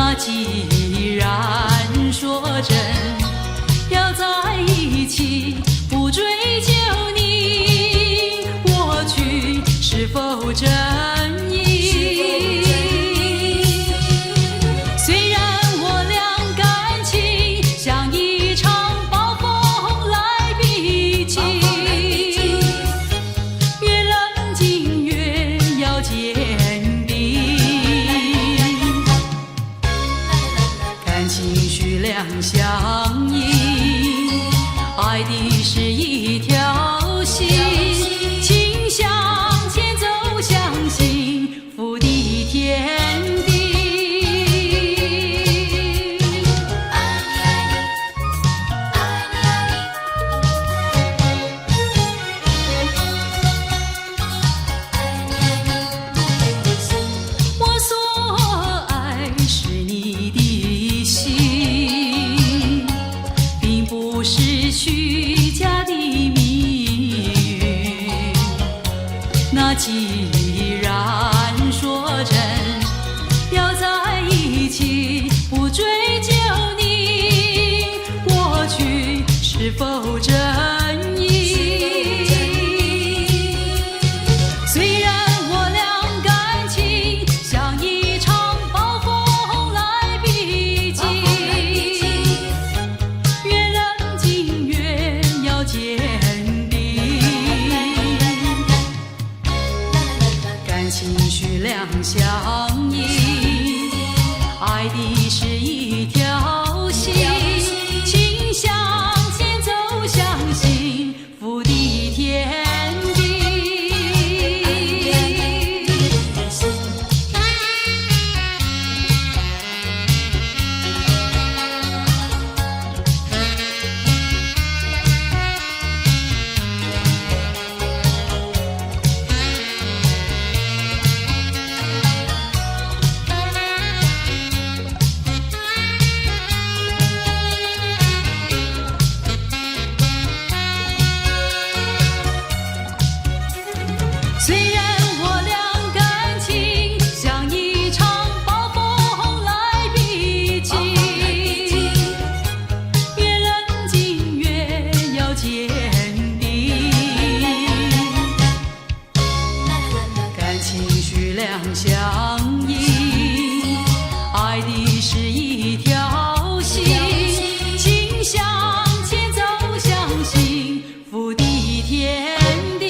那既然说真，要在一起，不追究你过去是否真意。虽然我俩感情像一场暴风来逼近，越冷静越要坚定，感情需两相依，爱的是一条心，请向前走向幸福的天地。我所爱是你的心，并不是虚假的谜语。那既然说真，要在一起，不追究你过去是否真意。虽然我俩感情像一场暴风来逼近，越冷静越要坚定，感情需两相依，爱的是一条心，请向前走向幸福的天地。虽然我俩感情像一场暴风来逼近，越冷静越要坚定，感情需两相依，爱的是一条心，请向前走向幸福的天地。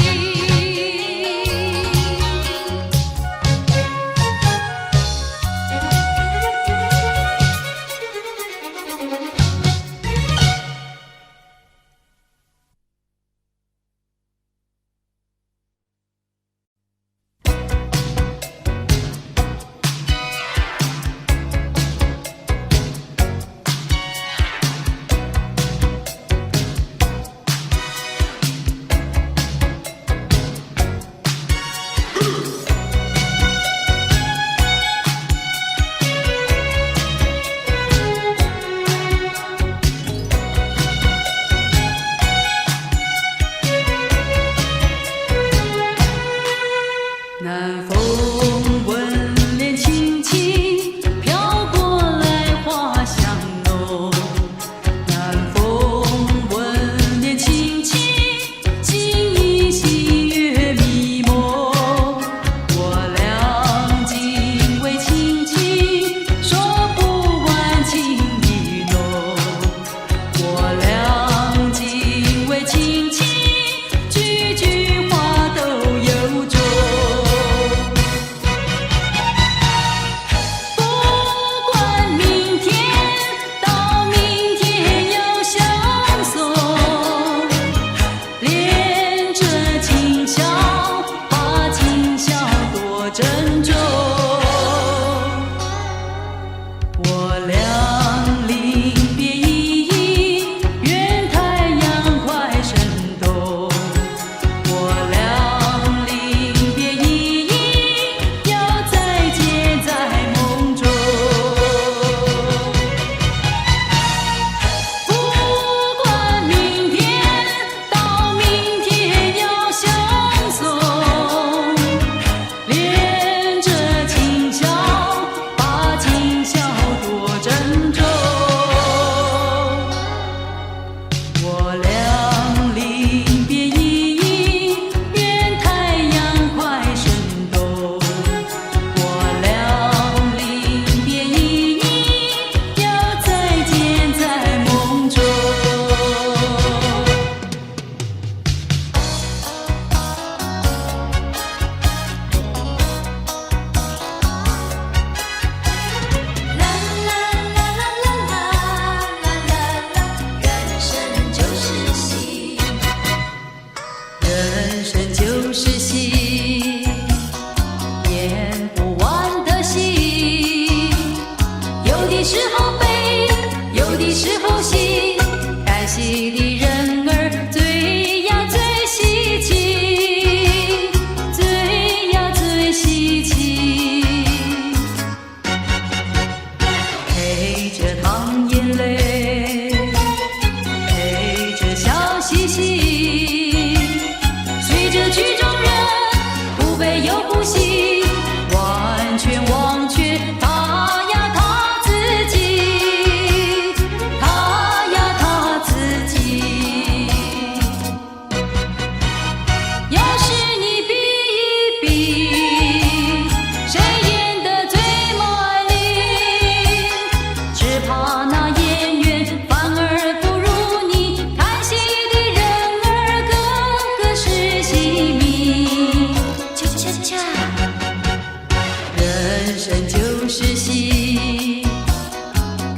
生就是戏，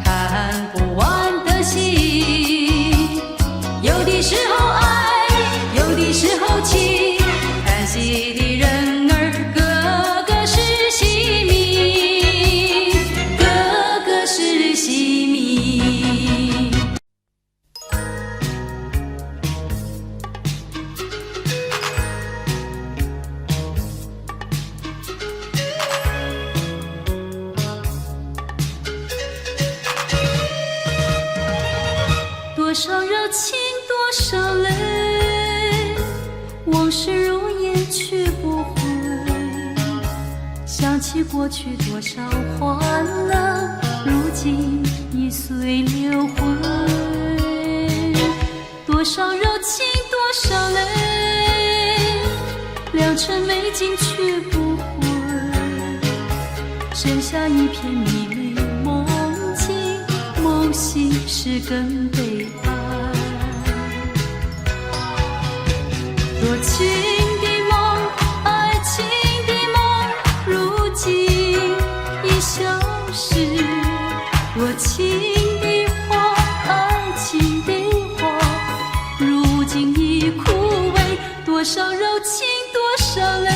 看不完的戏。有的时候爱，有的时候气，看戏的人儿个个是戏迷，个个是戏迷。多少热情，多少泪，往事如烟去不回。想起过去多少欢乐，如今已随流回。多少热情，多少泪，良辰美景去不回。剩下一片迷离梦境，梦醒时更悲哀。多情的梦，爱情的梦，如今已消失。多情的花，爱情的花，如今已枯萎。多少柔情，多少泪，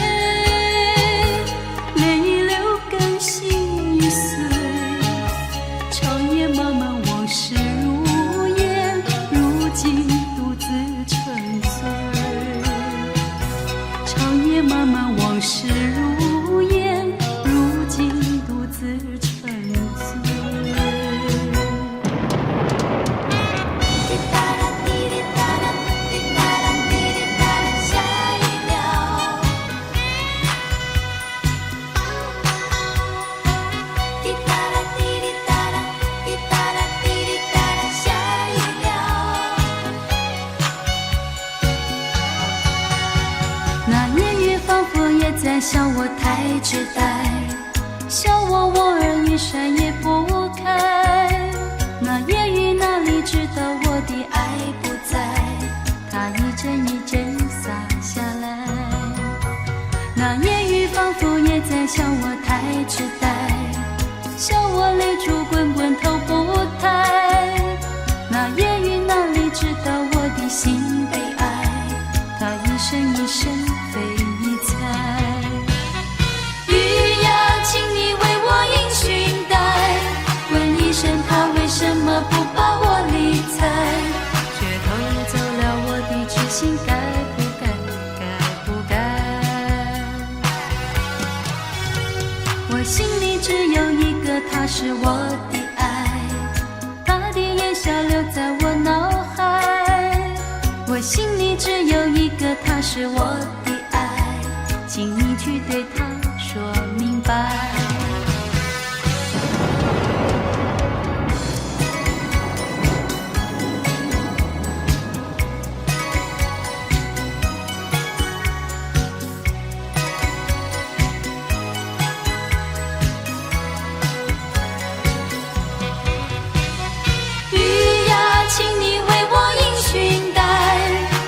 泪已流干，心已碎。长夜漫漫，往事如烟，如今独自沉醉。长夜漫漫，往事如烟，如今独自沉醉。滴答答滴滴答答，滴答答滴滴答答，下雨了。滴答答滴滴答答，滴答答滴滴答答，下雨了。那年月仿佛也在笑我太痴呆，笑我儿一闪也不开。那夜雨哪里知道我的爱不在，它一阵一阵洒下来。那夜雨仿佛也在笑我太痴呆，笑我泪珠滚滚头不抬。那夜雨哪里知道我的心悲哀，它一声一声非一猜。雨呀，请你为我迎裙带，问一声他为什么不把我理睬，却偷走了我的痴心，该不该，该不该？我心里只有一个他，是我的爱，他的眼笑留在我脑海。我心里只有一个他，是我的爱，请你去对他说明白。雨呀，请你为我迎裙带，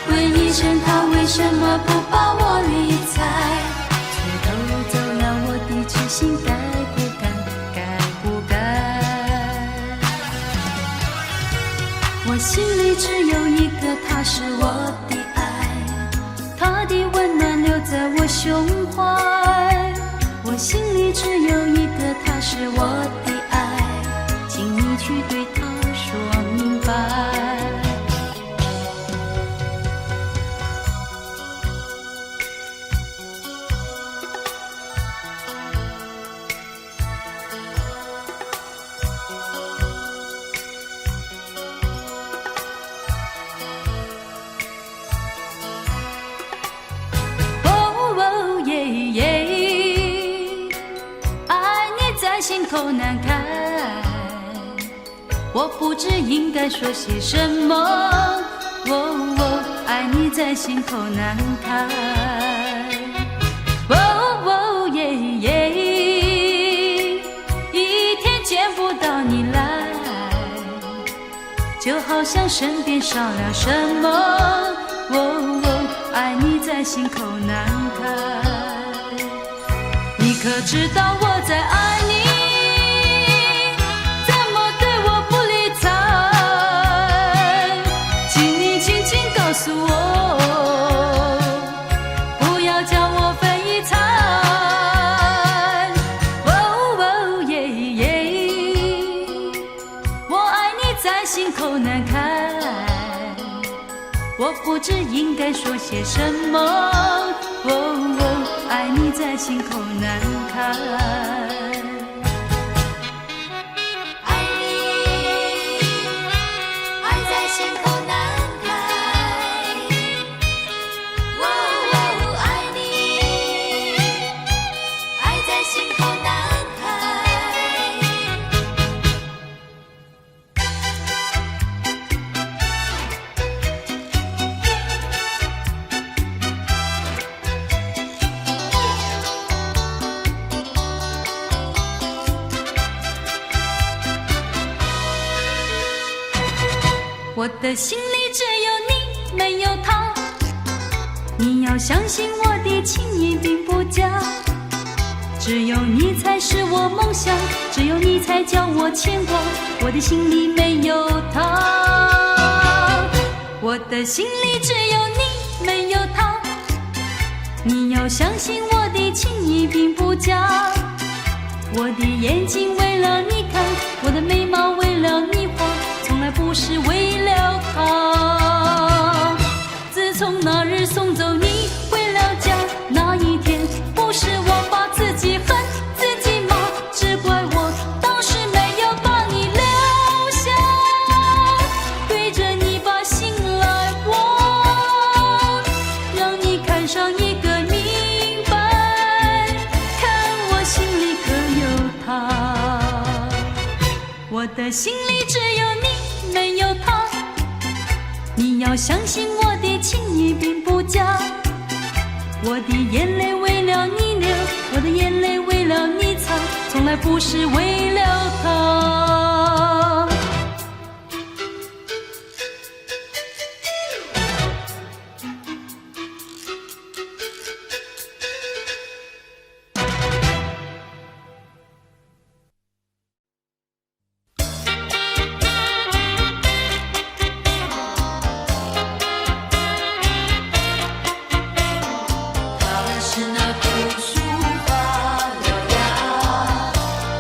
问一声他为什么不把我理睬，却偷走了我的痴心，该不该，该不该？我心里只有一个他，是我的爱，他的温暖留在我胸怀。我心里只有一个他，是我的爱，请你去对他说明白。心口难开，我不知应该说些什么。爱你在心口难开。一天见不到你来，就好像身边少了什么。爱你在心口难开。你可知道我在爱口难开，我不知应该说些什么。爱你在心口难开。我的心里只有你，没有他。你要相信我的情意并不假，只有你才是我梦想，只有你才叫我牵挂。我的心里没有他，我的心里只有你，没有他。你要相信我的情意并不假，我的眼睛为了你看，我的眉毛为了你画，从来不是为了他。自从那日送走你回了家，那一天不是我把自己恨自己骂，只怪我当时没有把你留下，对着你把心来挖，让你看上一个明白，看我心里可有他。我的心里只有你，没有他。你要相信我的情意并不假，我的眼泪为了你流，我的眼泪为了你擦，从来不是为了他。是那枯树发了芽，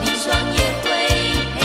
你双眼会陪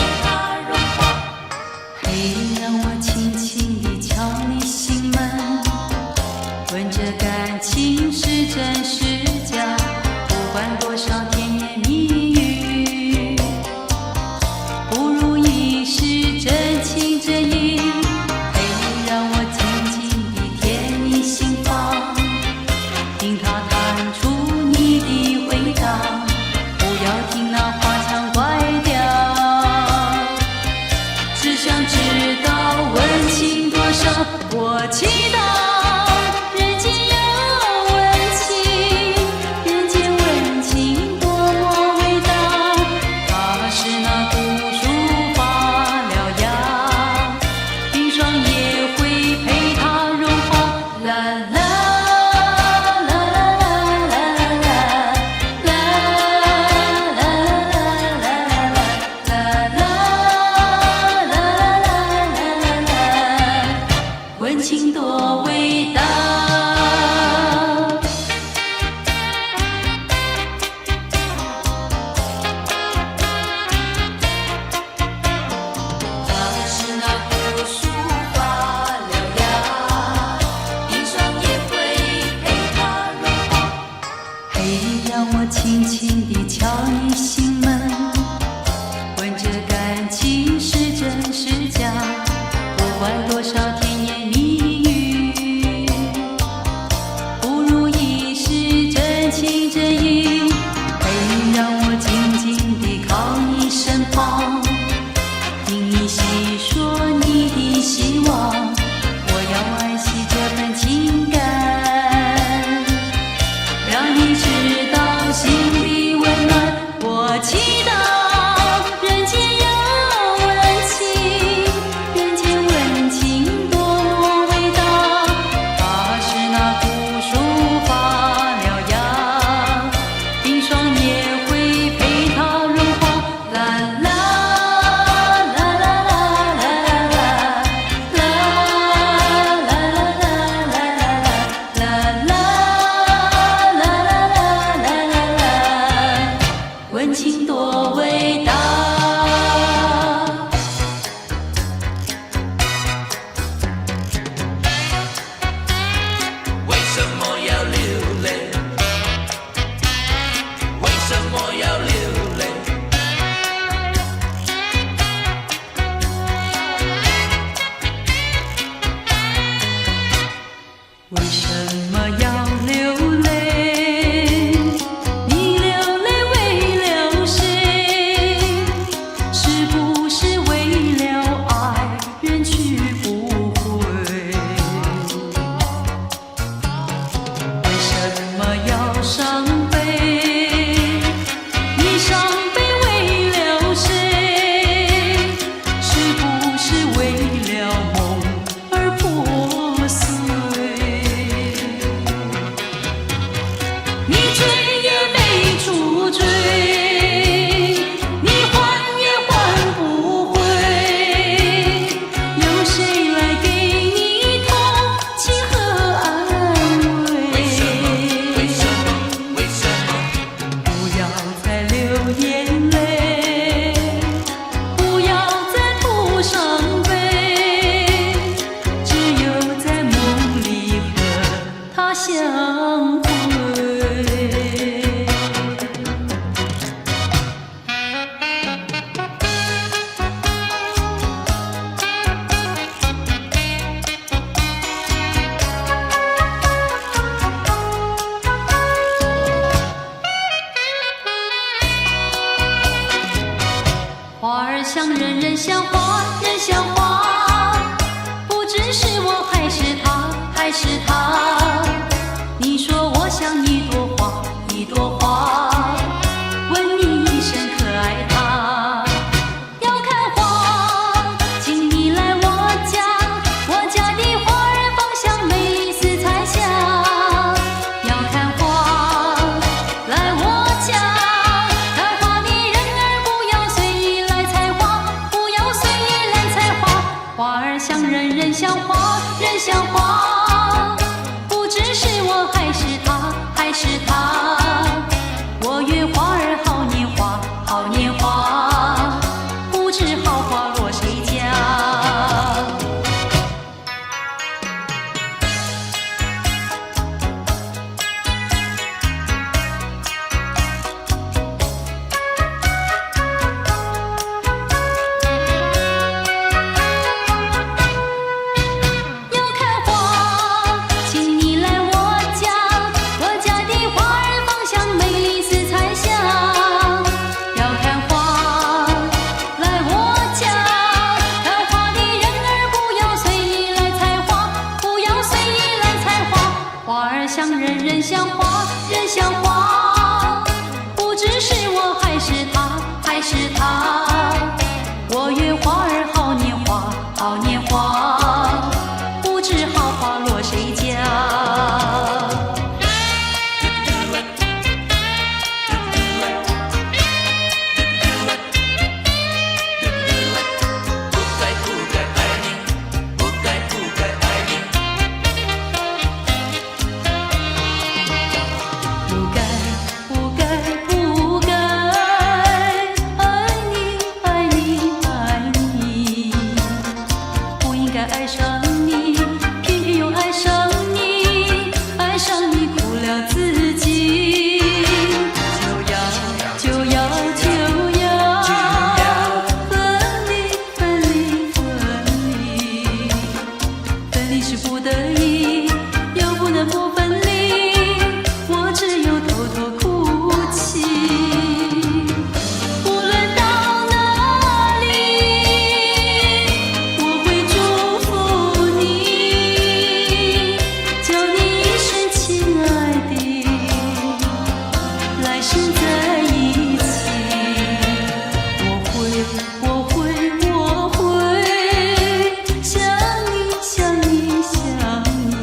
像人，人像花，人像花，不知是我还是他，还是他。你说我像一朵花，一朵花，问你一声可爱它。要看花，请你来我家，我家的花儿芳香美丽似彩霞。要看花，来我家，看花的人儿不要随意来采花，不要随意来采花。花儿像人，人像花，人像花，不知是我还是他，还是他。我愿花儿好年华，好年华，不知好花落谁家。要看花，请你来我家，我家的花儿芳香美丽似彩霞。要看花，来我家，看花的人儿不要随意来采花，不要随意来采花。花儿像人，人像花，人像花，不知是我还是他，还是他。我愿花儿好年华，好年华，不知好花落谁家。不该，不该，不该爱你，爱你，爱你，不应该爱上你，偏偏又爱上你，爱上你苦了自己。就要分离，分离，分离，分离是不得已，又不能不分离，我只有偷偷哭泣。无论到哪里，我会祝福你，叫你一声亲爱的，来生在一起。我会想你，想你，想你。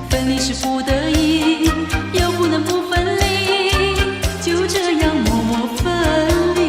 分离是不得已，又不能不分离，就这样默默分离。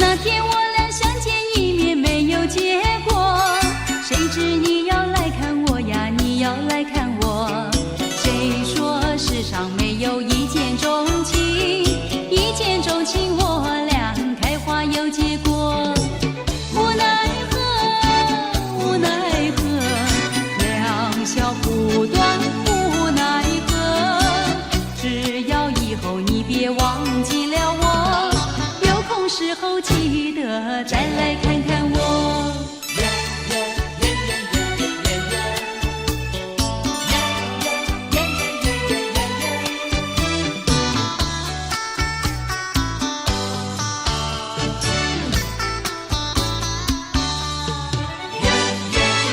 那天我俩相见一面没有结果，谁知你要来看我呀，你要来看我。谁说世上没有一见钟情，一见钟情我俩开花有结果。无奈何，无奈何，两小不断无奈何。只要以后你别忘记了我，有空时候记得再来看看我。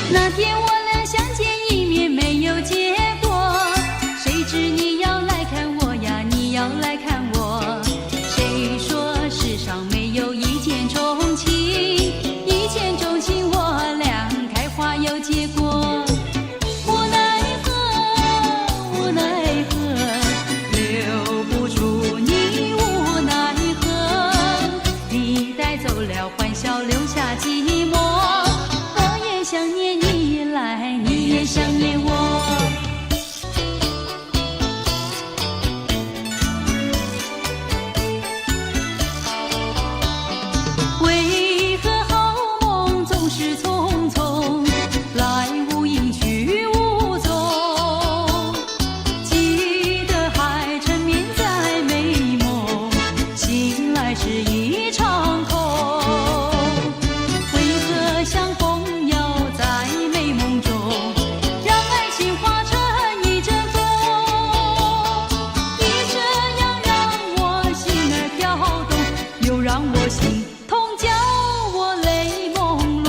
那天我俩相见一面没有结果，谁知你要来看我呀，你要来看我。谁说世上没有一见钟情，了欢笑，留下寂寞。我也想念你来，你也想念我。为何好梦总是匆匆，来无影去无踪？记得还沉眠在美梦，醒来是一场空。为何相逢要在美梦中，让爱情化成一阵风？你这样让我心儿跳动，又让我心痛，叫我泪朦胧。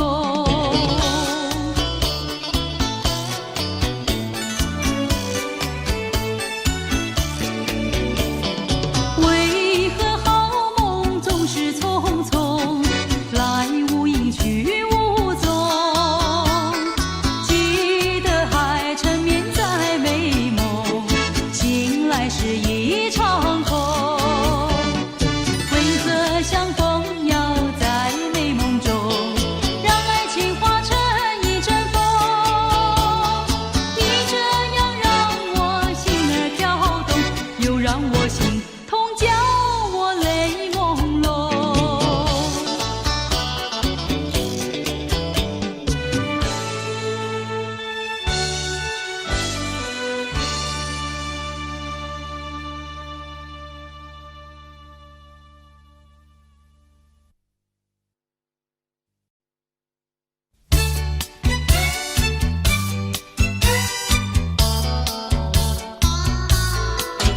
为何好梦总是匆匆，来无影去无踪？记得还沉眠在美梦，醒来是一场空。为何相逢要在美梦中，让爱情化成一阵风？你这样让我心儿跳动，又让我心痛，叫我泪朦胧。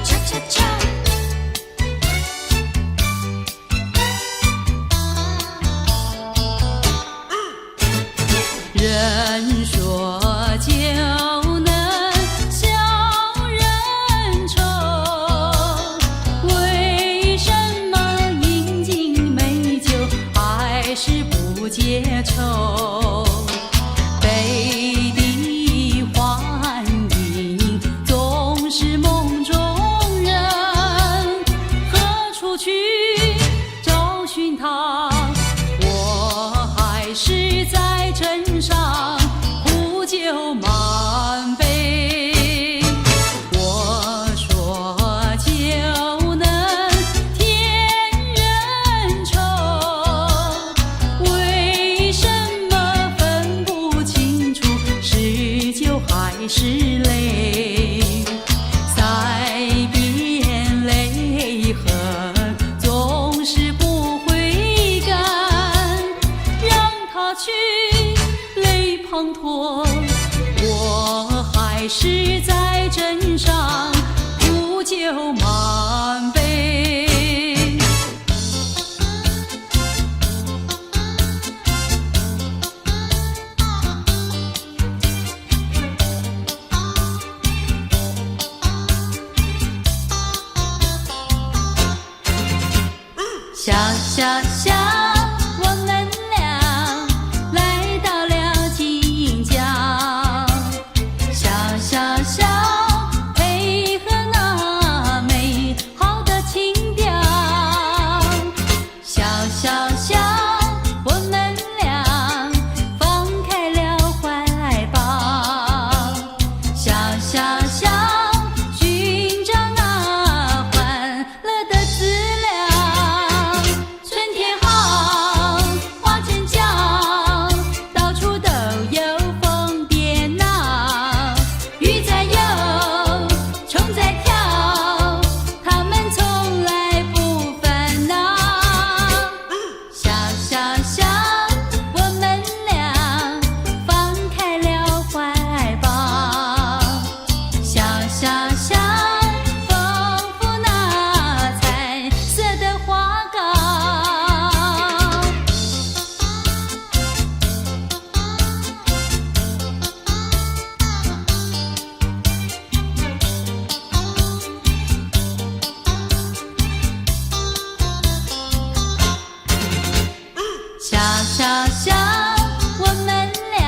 恰恰恰，人说酒能消人愁，为什么饮尽美酒还是不解愁？北地幻影总是梦中人，何处去找寻他？我还是在镇上苦酒满杯。我说酒能添人愁，为什么分不清楚是酒还是泪？塞遍泪痕总是不会干，让它去泪滂沱。我还是在镇上苦酒满杯。笑笑笑，我们俩来到了锦江。笑笑笑，配合那美好的情调。笑笑笑，我们俩放开了怀抱。笑笑笑，寻找那欢乐的资料。春天好，花正娇，到处都有蜂蝶闹。鱼在游，虫在跳，它们从来不烦恼。笑笑笑，我们俩放开了怀抱。笑笑笑，丰富那彩色的花糕。笑笑笑，我们俩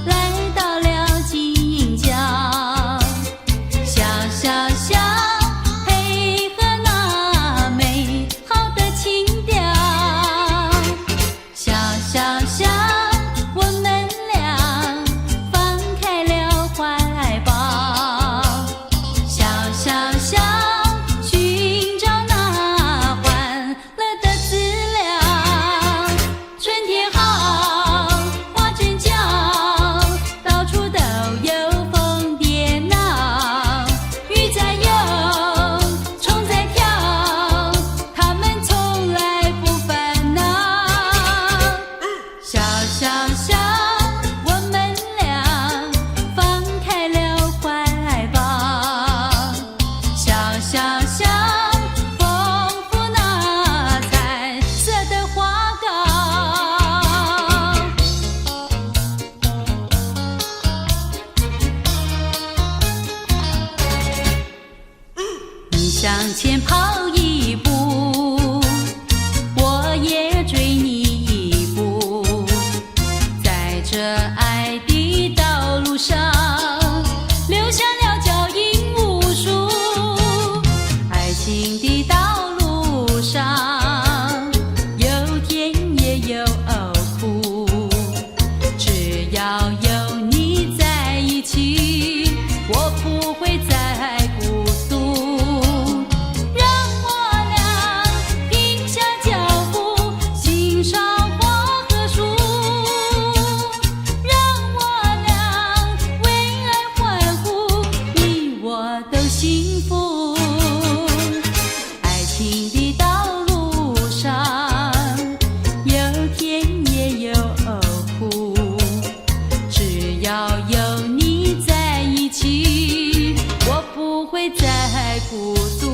来到了锦江。笑笑笑，配合那美好的情调。有苦，只要有你在一起，我不会再孤独。让我俩停下脚步，欣赏花和树，让我俩为爱欢呼，你我都幸福。爱情的道路上有甜也有苦，只要有你在一起，我不会再孤独。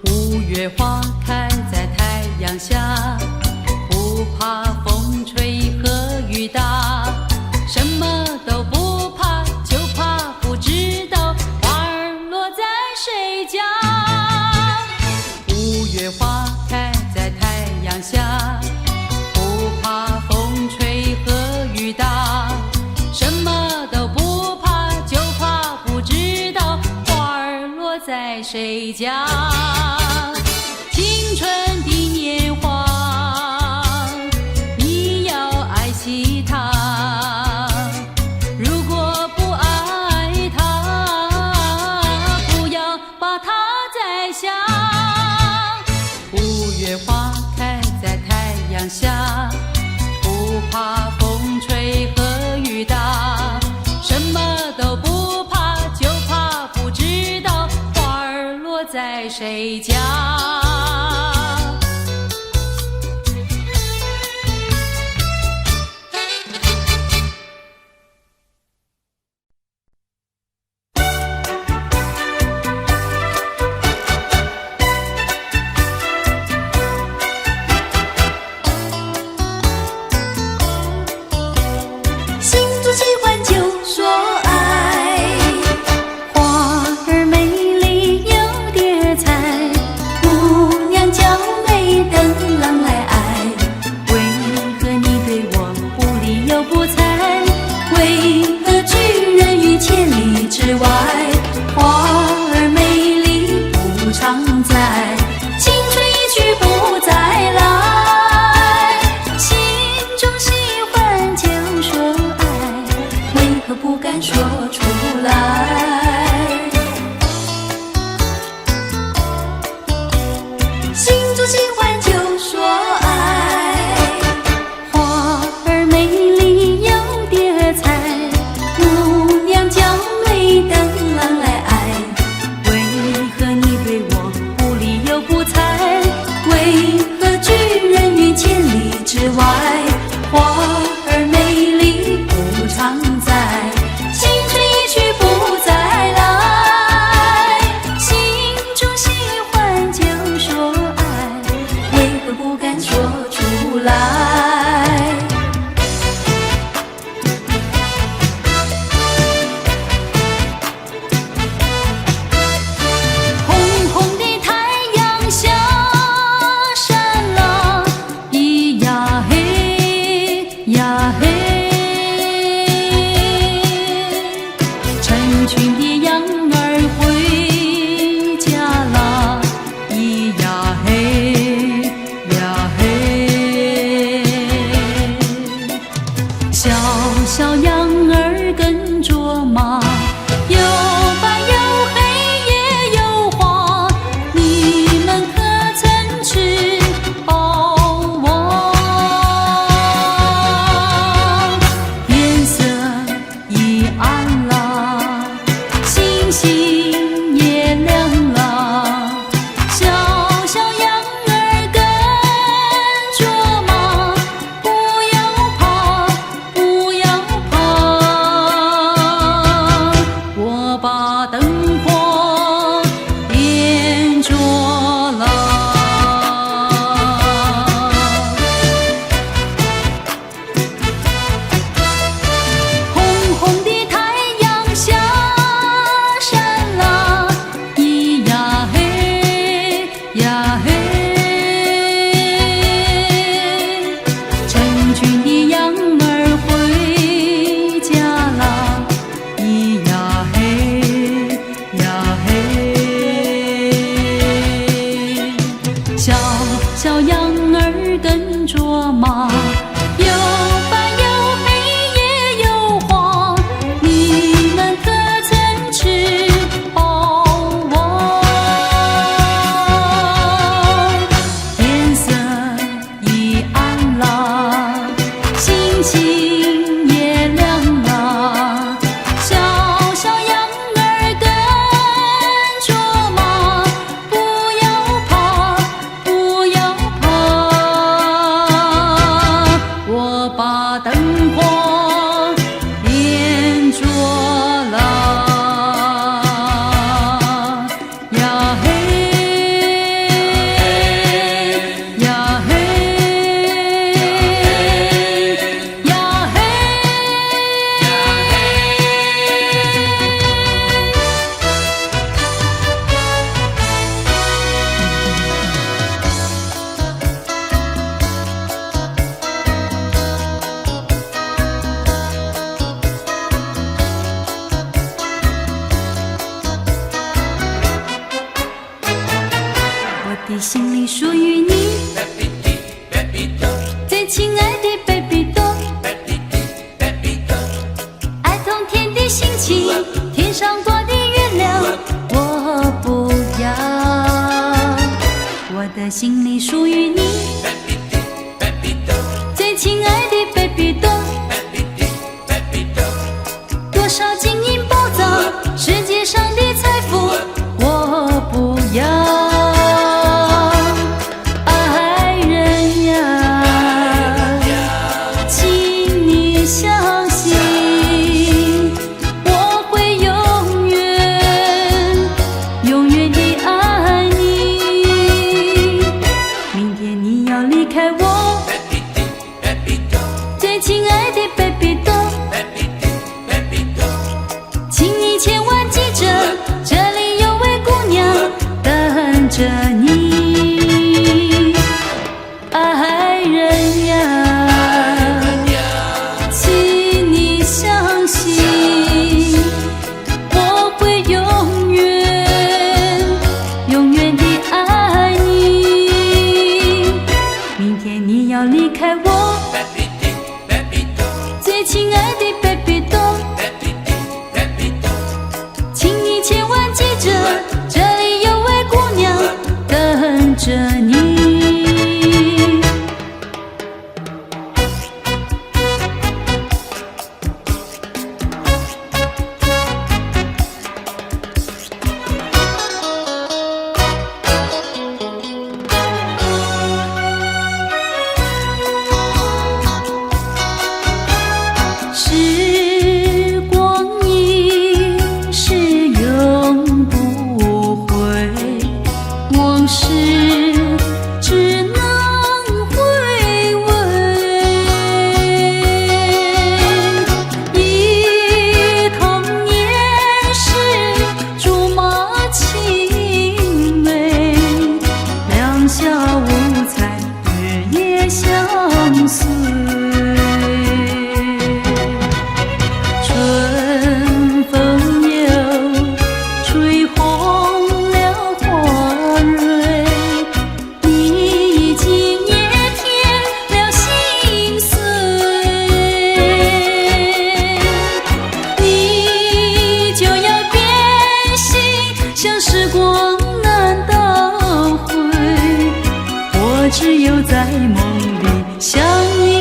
五月花开在太阳下，不怕风吹和雨打，什么都不怕，就怕不知道花儿落在谁家。五月花开在太阳下，不怕风吹和雨打，什么都不怕，就怕不知道花儿落在谁家。青春的年华，你要爱惜它。如果不爱它，不要把它摘下。五月花开在太阳下，不怕风吹和雨打，什么都不怕，就怕不知道花儿落在谁家。心中喜欢就说爱，花儿美丽有点彩，姑娘娇美等郎来爱。为何你对我不理又不睬？为何拒人于千里之外？花儿美丽不常在，青春一去不再来。心中喜欢就说爱，为何不敢说出来？心中喜欢就说爱，花儿美丽有点彩，姑娘娇美等郎来爱。为何你对我不理又不睬？为何拒人于千里之外？花儿美丽不常在，青春一去不再来。心中喜欢就说爱，为何不敢说出来？红红的太阳下，闪了咿呀嘿。卓玛，有白有黑也有黄，你们可曾吃饱饱？天色已暗了，星星也亮了，小小羊儿跟着马，不要怕，不要怕，我把灯火点着了，呀嘿呀嘿呀嘿。我的心里属于你，最亲爱的 baby 多，爱同天的心情，天上挂的月亮我不要。我的心里属于你，最亲爱的 baby 多，多少金银宝藏，世界上的财富我不要。最亲爱的 baby 多，请你千万记着，这里有位姑娘等着你，爱人呀，请你相信，我会永远永远地爱你。明天你要离开我，最亲爱的 baby 多，请你千万记着，这里有位姑娘等着你。时光一逝永不回，往事只能回味。忆童年时竹马青梅，两小无猜，日夜相随。春风又吹红了花蕊，你已经也添了心碎，你就要变心，像时光难倒回，我只有在梦里想你。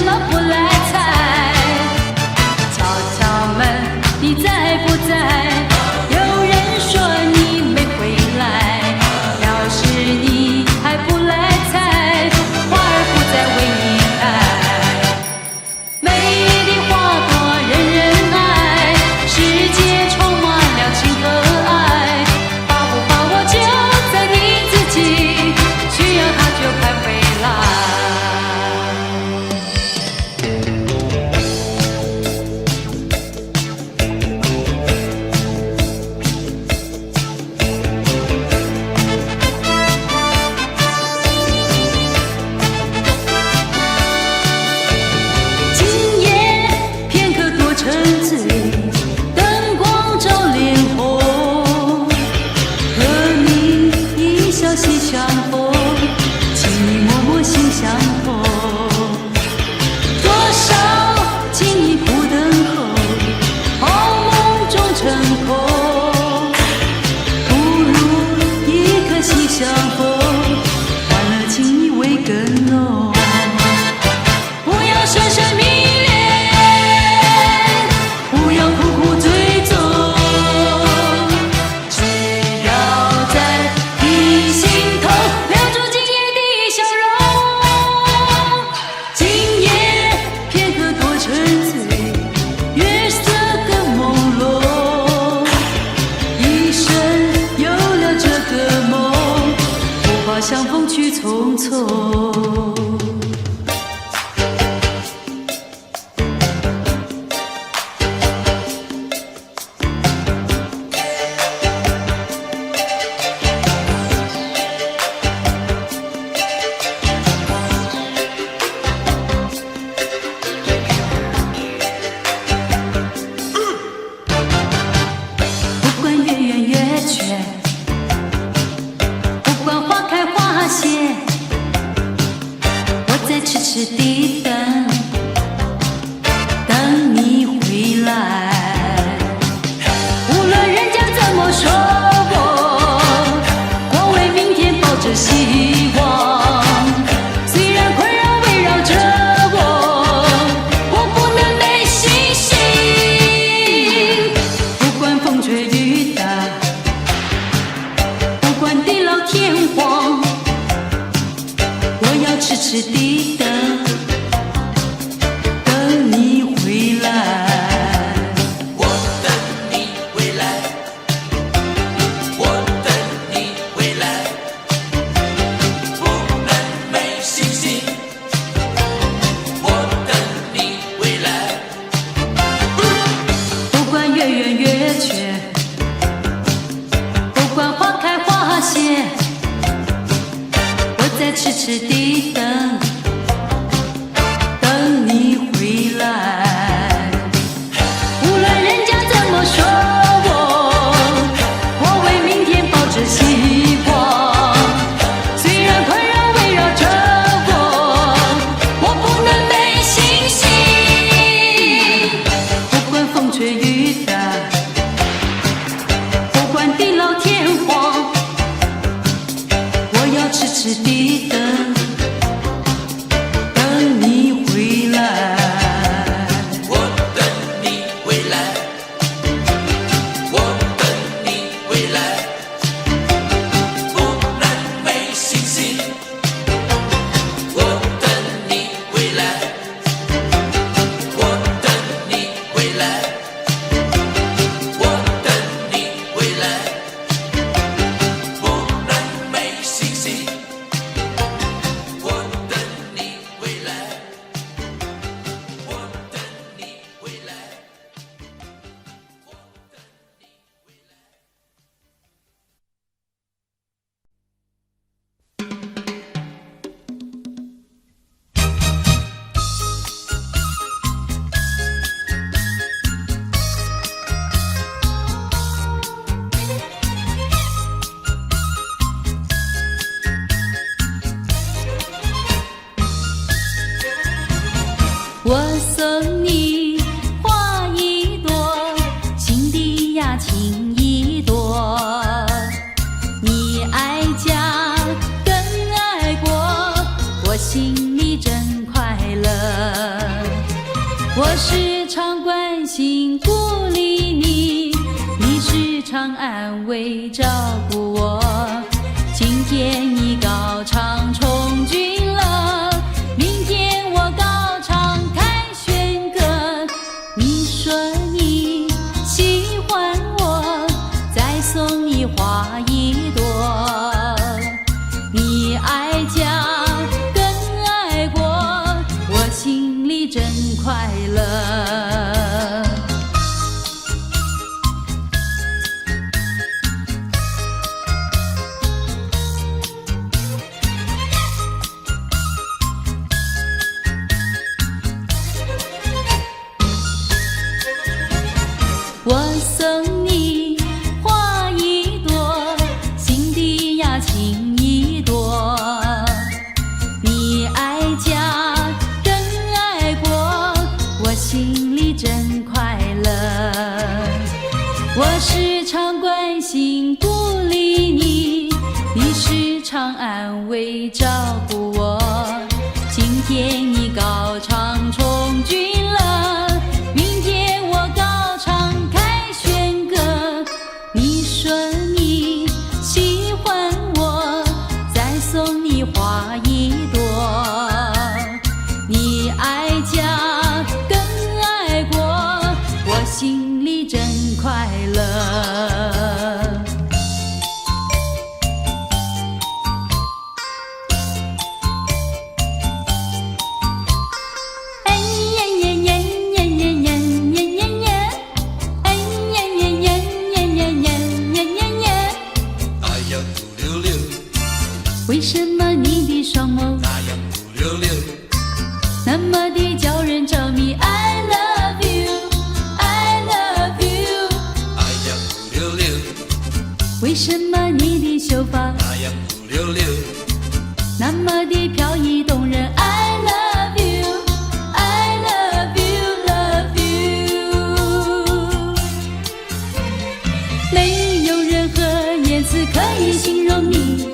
么不来采？敲敲门，你在不在？有人说你没回来。要是你还不来采，花儿不再为你开。美丽的花朵人人爱，世界充满了情和爱。把不把握就在你自己，需要它就快回来。今夜片刻多沉醉，灯光照脸红，和你一笑心相逢，情意脉脉心相通。多少情意苦等候，好梦中成空，不如一颗心相逢，欢乐情意味更浓。不要神神迷恋，不要苦苦追踪，只要在你心头留住今夜的笑容。今夜片刻多沉醉，月色更朦胧，一生有了这个梦，不怕相逢去匆匆。不管月圆月缺，不管花开花谢，我在痴痴地等，等你回来。无论人家怎么说我为明天抱着希望。虽然困扰围绕着我不能没信心。不管风吹雨打，不管地老天荒，我要痴痴地等，等你回来。我等你回来，我等你回来，不能没信心。我等你回来，不管月圆月缺，不管花开花谢，我在痴痴地等，等你回来。无论人家怎么说我为明天抱着希望。虽然困扰围绕着我不能没信心。不管风吹雨打，不管地老天荒，我要痴痴地等，等你回来。我等你回来，我等你回来，不能没信心。我等你回来，我等你回来，我等你回来，不能没信心。我等你回来，我等你回来。我送你花一朵，情的呀情一朵。你爱家更爱国，我心里真快乐。我时常关心鼓励你，你时常安慰照顾我。今天你高唱充军了，明天我高唱凯旋歌。你说你喜欢我，再送你花一朵。你爱家更爱国，我心里真快乐。我送你花一朵，心底呀情一朵。你爱家更爱国，我心里真快乐。我时常关心鼓励你，你时常安慰照顾我。今天你高唱充军了，明天我高唱凯旋歌。你说你喜欢我，再送你花一朵。你爱家更爱国，我心里真快乐。为什么你的双眸那样哭溜溜？那么的叫人着迷 ？I love you, I love you。那样哭溜溜，为什么你的秀发那样哭溜溜？那么的飘逸动人 ？I love you, I love you, love you。没有任何言辞可以形容你。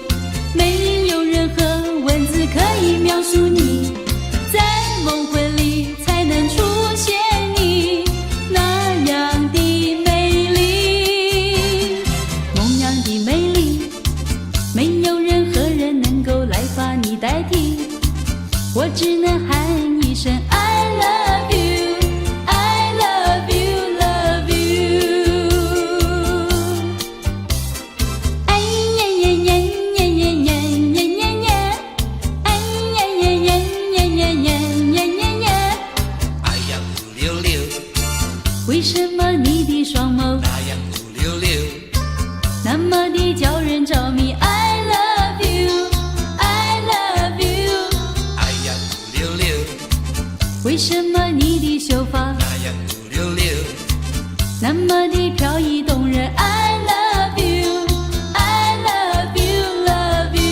没有任何文字可以描述你，在梦魂里才能出现你那样的美丽，梦样的美丽，没有任何人能够来把你代替，我只能喊一声 I love you, I love you, love you。哎呀呀呀！为什么你的双眸那样哭溜溜？那么的叫人着迷 ？I love you, I love you。那样哭溜溜，为什么你的秀发那样哭溜溜？那么的飘逸动人 ？I love you, I love you, love you。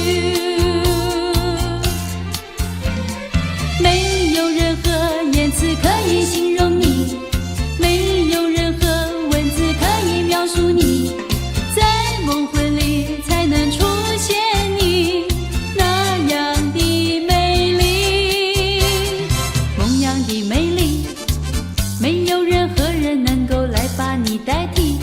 没有任何言辞可以形容你。没有任何文字可以描述你，在梦魂里才能出现你那样的美丽，梦样的美丽，没有任何人能够来把你代替，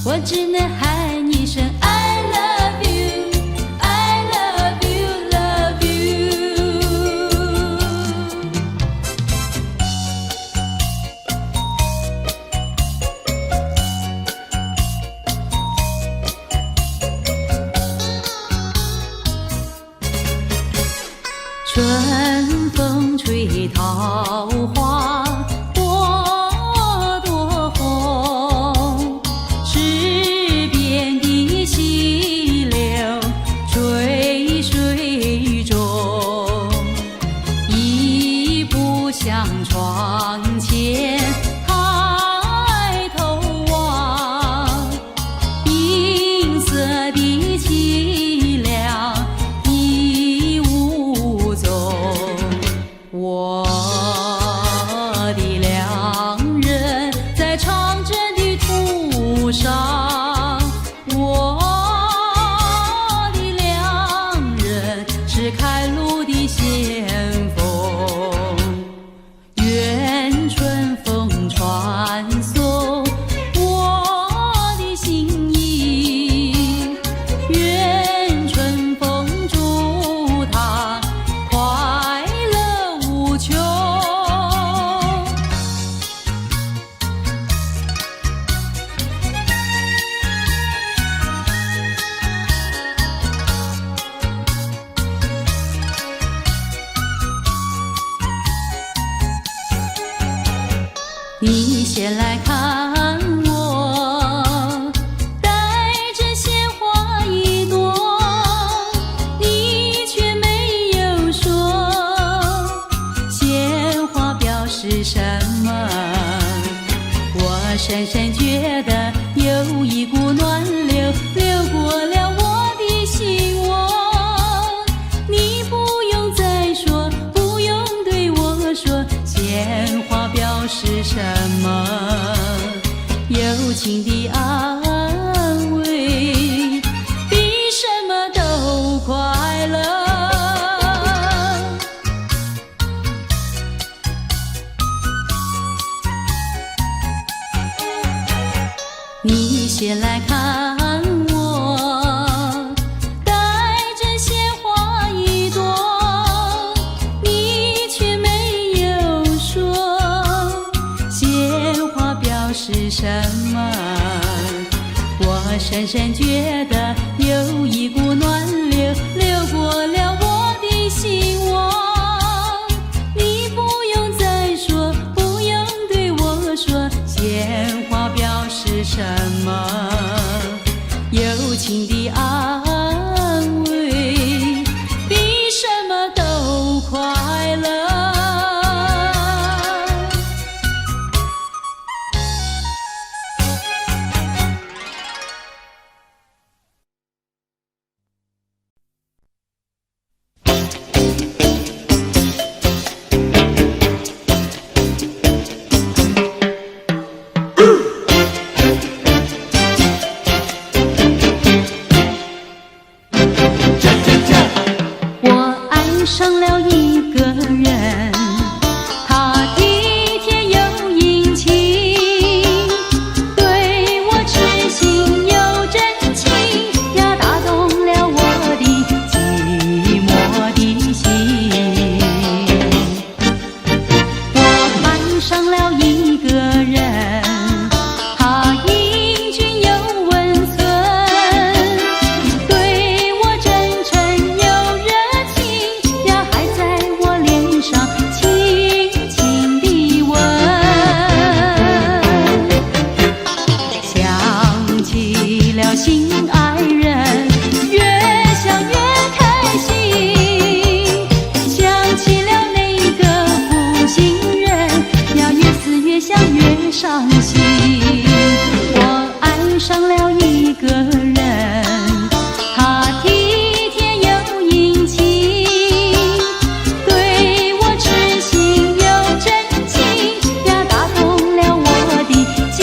我只能喊一声 I love you, I love you, love you。春风吹桃花朵朵红，池边的溪流水水中，一步向窗前抬头望，银色的凄凉已无踪。我的良人在长征的途上，我的良人是开路的先锋，远你先来看我，带着鲜花一朵，你却没有说鲜花表示什么。我深深觉得有一股暖流流过了我的心窝，你不用再说，不用对我说鲜花表示什么，友情的安慰比什么都快乐。你先来看我，带着鲜花一朵，你却没有说鲜花表示什么。我深深觉得有一股暖流流过了我的心窝，你不用再说，不用对我说鲜花表示什么，友情的安慰比什么都快乐。上了一个人，他体贴又殷勤，对我痴心又真情呀，打动了我的寂寞的心。我爱上了一个人，他英俊又温存，对我真诚又热情呀，还在我脸上轻轻地吻。想起了心爱人，越想越开心。想起了那个负心人呀，越思越想越伤心。我爱上了一个人，他体贴又殷勤，对我痴心又真情呀，打动了我的寂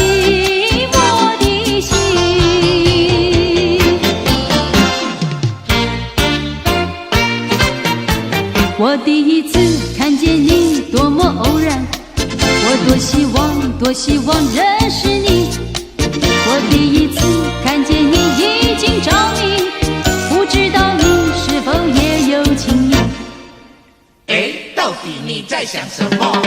寞的心。我第一次看见你多么偶然，我多希望认识你。我第一次看见你已经着迷，不知道你是否也有情意。哎，到底你在想什么？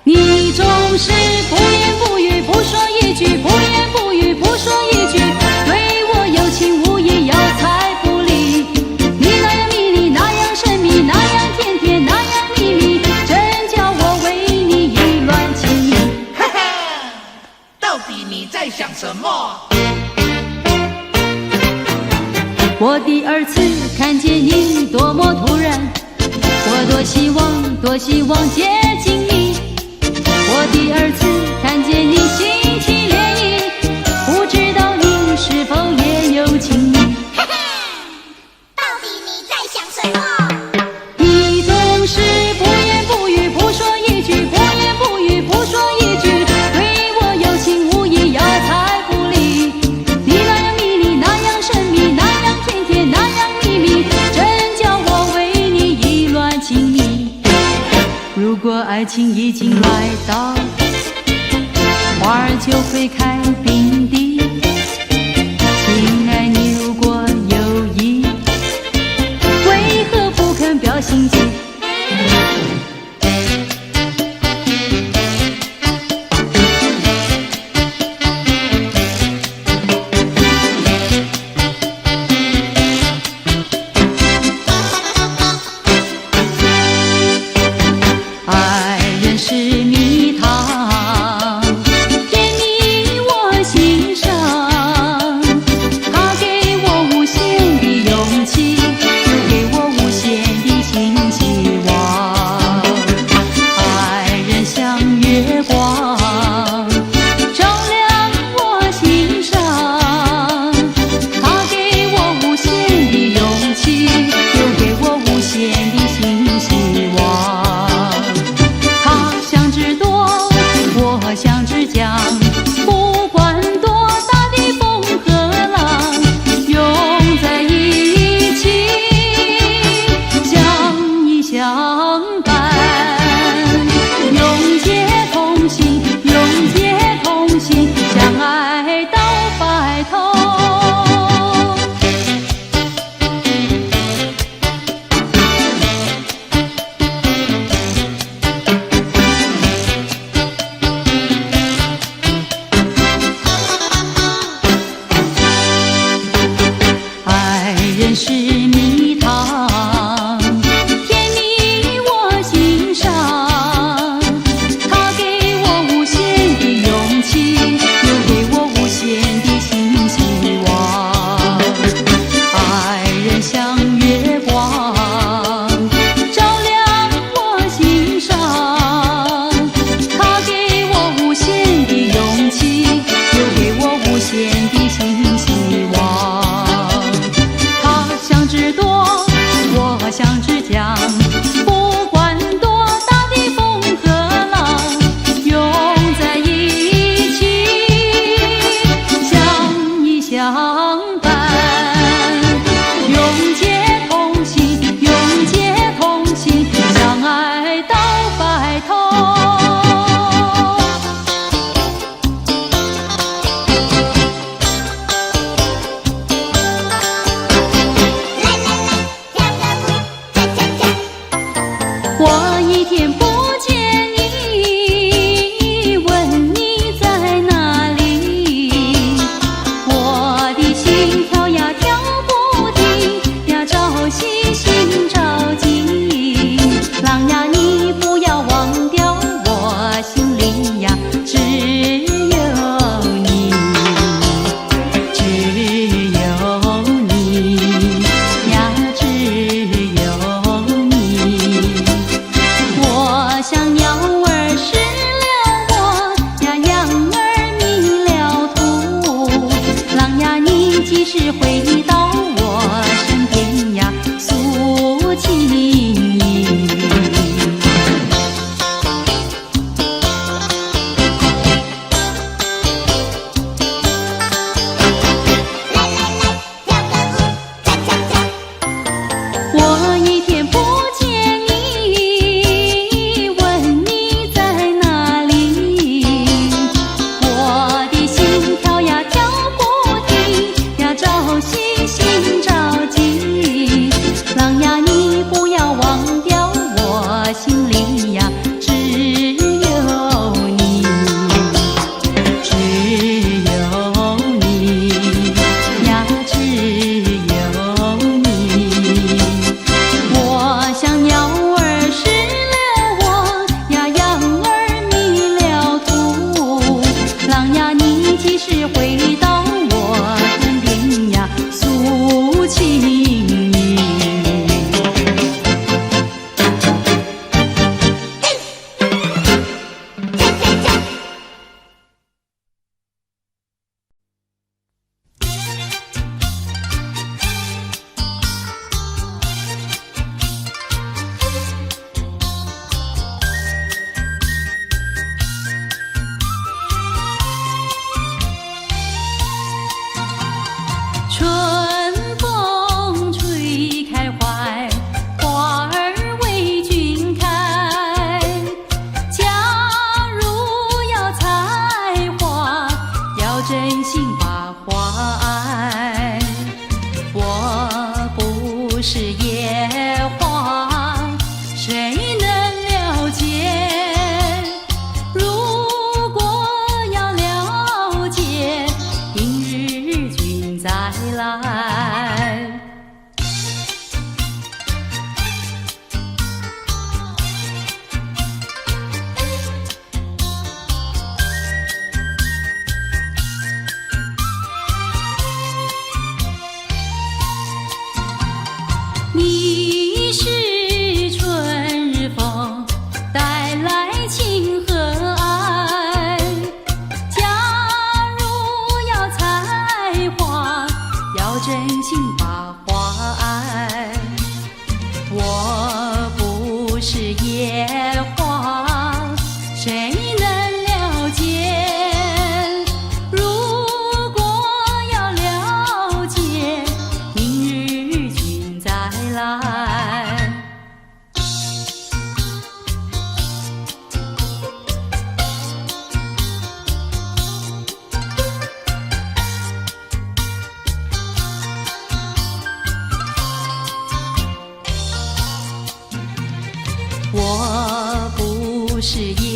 你总是不言不语，不说一句，不言不语，不说一句，对我有情无义，要财不理。你那样迷离，那样神秘，那样甜甜，那样秘密，真叫我为你意乱情迷。哈哈，到底你在想什么？我第二次看见你多么突然，我多希望接近你。我第二次看见你心起涟漪，不知道你是否也有情意。到底你在想什么？你总是不言不语，不说一句，不言不语，不说一句，对我有情无义，要财不理。你那样迷离，那样神秘，那样甜甜，那样秘密，真叫我为你意乱情迷。如果爱情已经来到，花儿就会开并蒂。亲爱，你如果有意，为何不肯表心迹？爱人是蜜糖，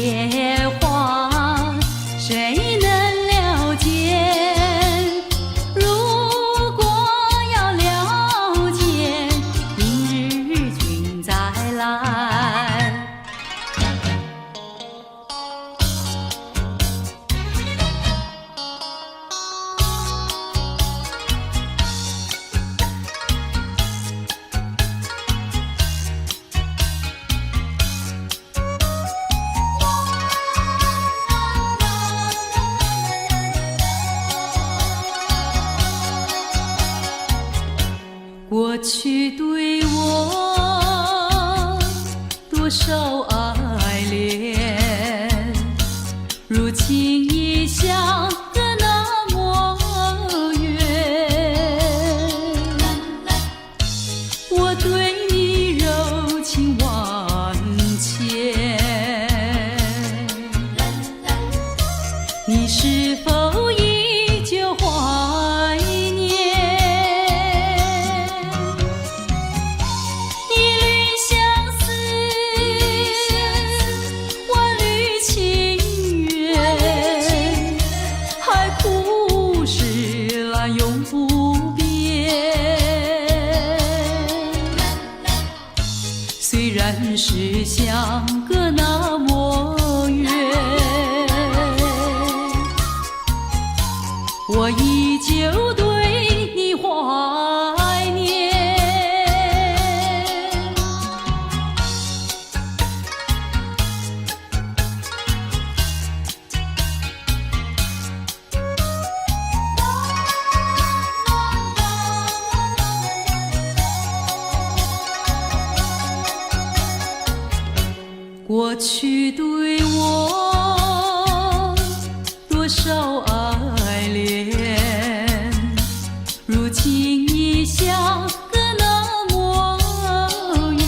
野花，谁能了解？如果要了解，明日君再来。过去对我多少爱恋，如今已相隔那么远。我对你柔情万千，你是否依旧怀念？虽然是相隔那么远，我依旧对你怀念。过去对我多少爱恋，如今已相隔那么远。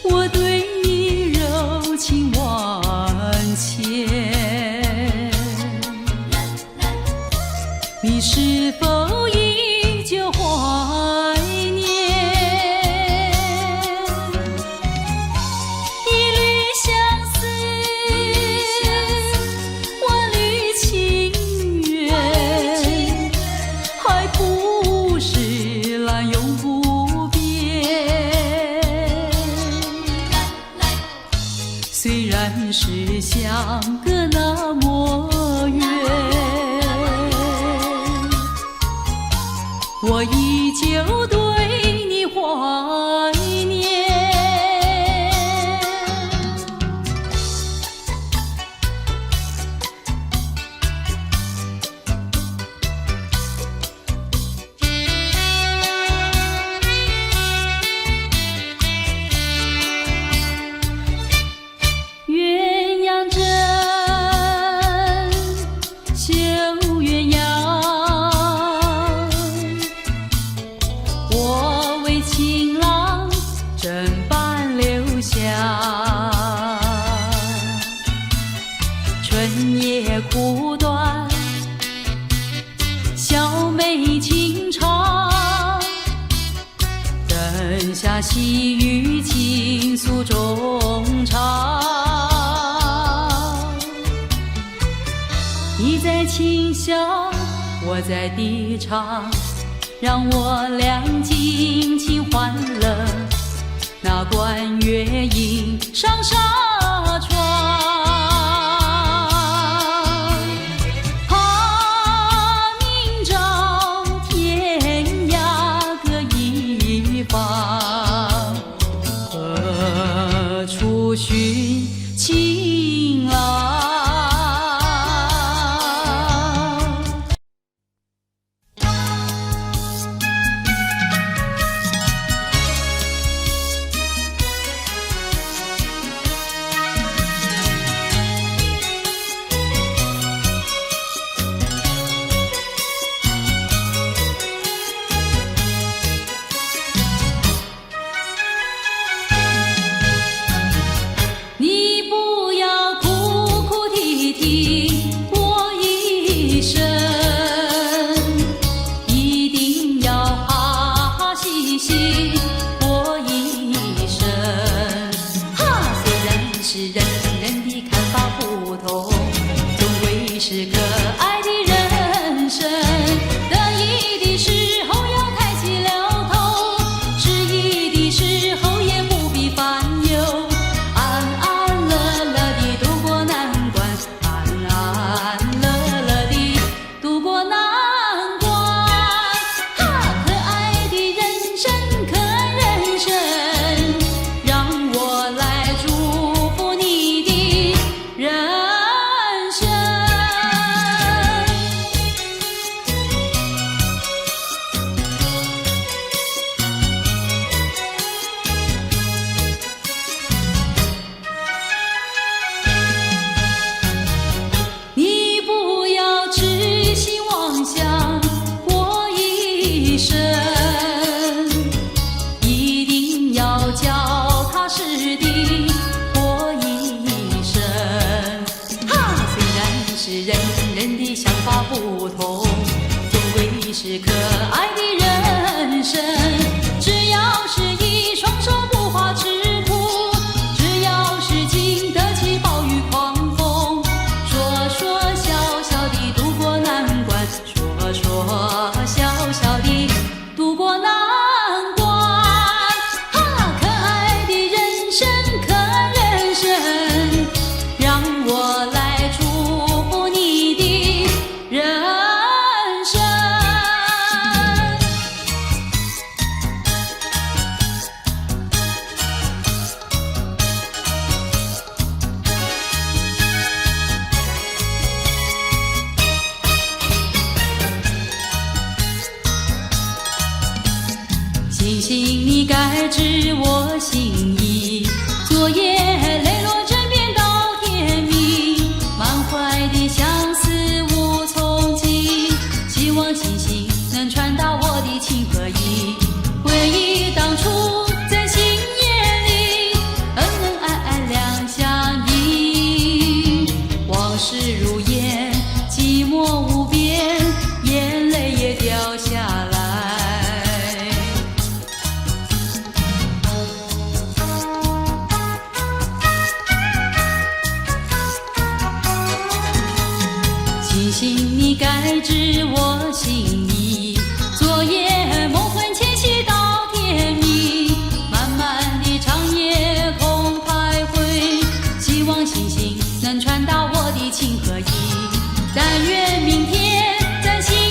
我对你柔情万千，你是否依旧怀念？虽然是相隔那么远，我依旧对你怀念。情郎枕畔留下，春夜苦短，小妹轻唱，灯下细雨倾诉衷肠。你在轻笑，我在低唱，让我俩尽情欢乐，那管乐音上纱窗。怕明朝天涯各一方，何处寻情郎？你不要心意。昨夜泪落枕边到天明，满怀的相思无从寄，希望星星能传达我的情和意。回忆当初在心眼里，恩恩爱爱两相依，往事如烟，寂寞无边，眼泪也掉下来。星星你该知我心意，昨夜梦魂牵系到天明，漫漫的长夜空徘徊，希望星星能传达我的情和意。但愿明天在星夜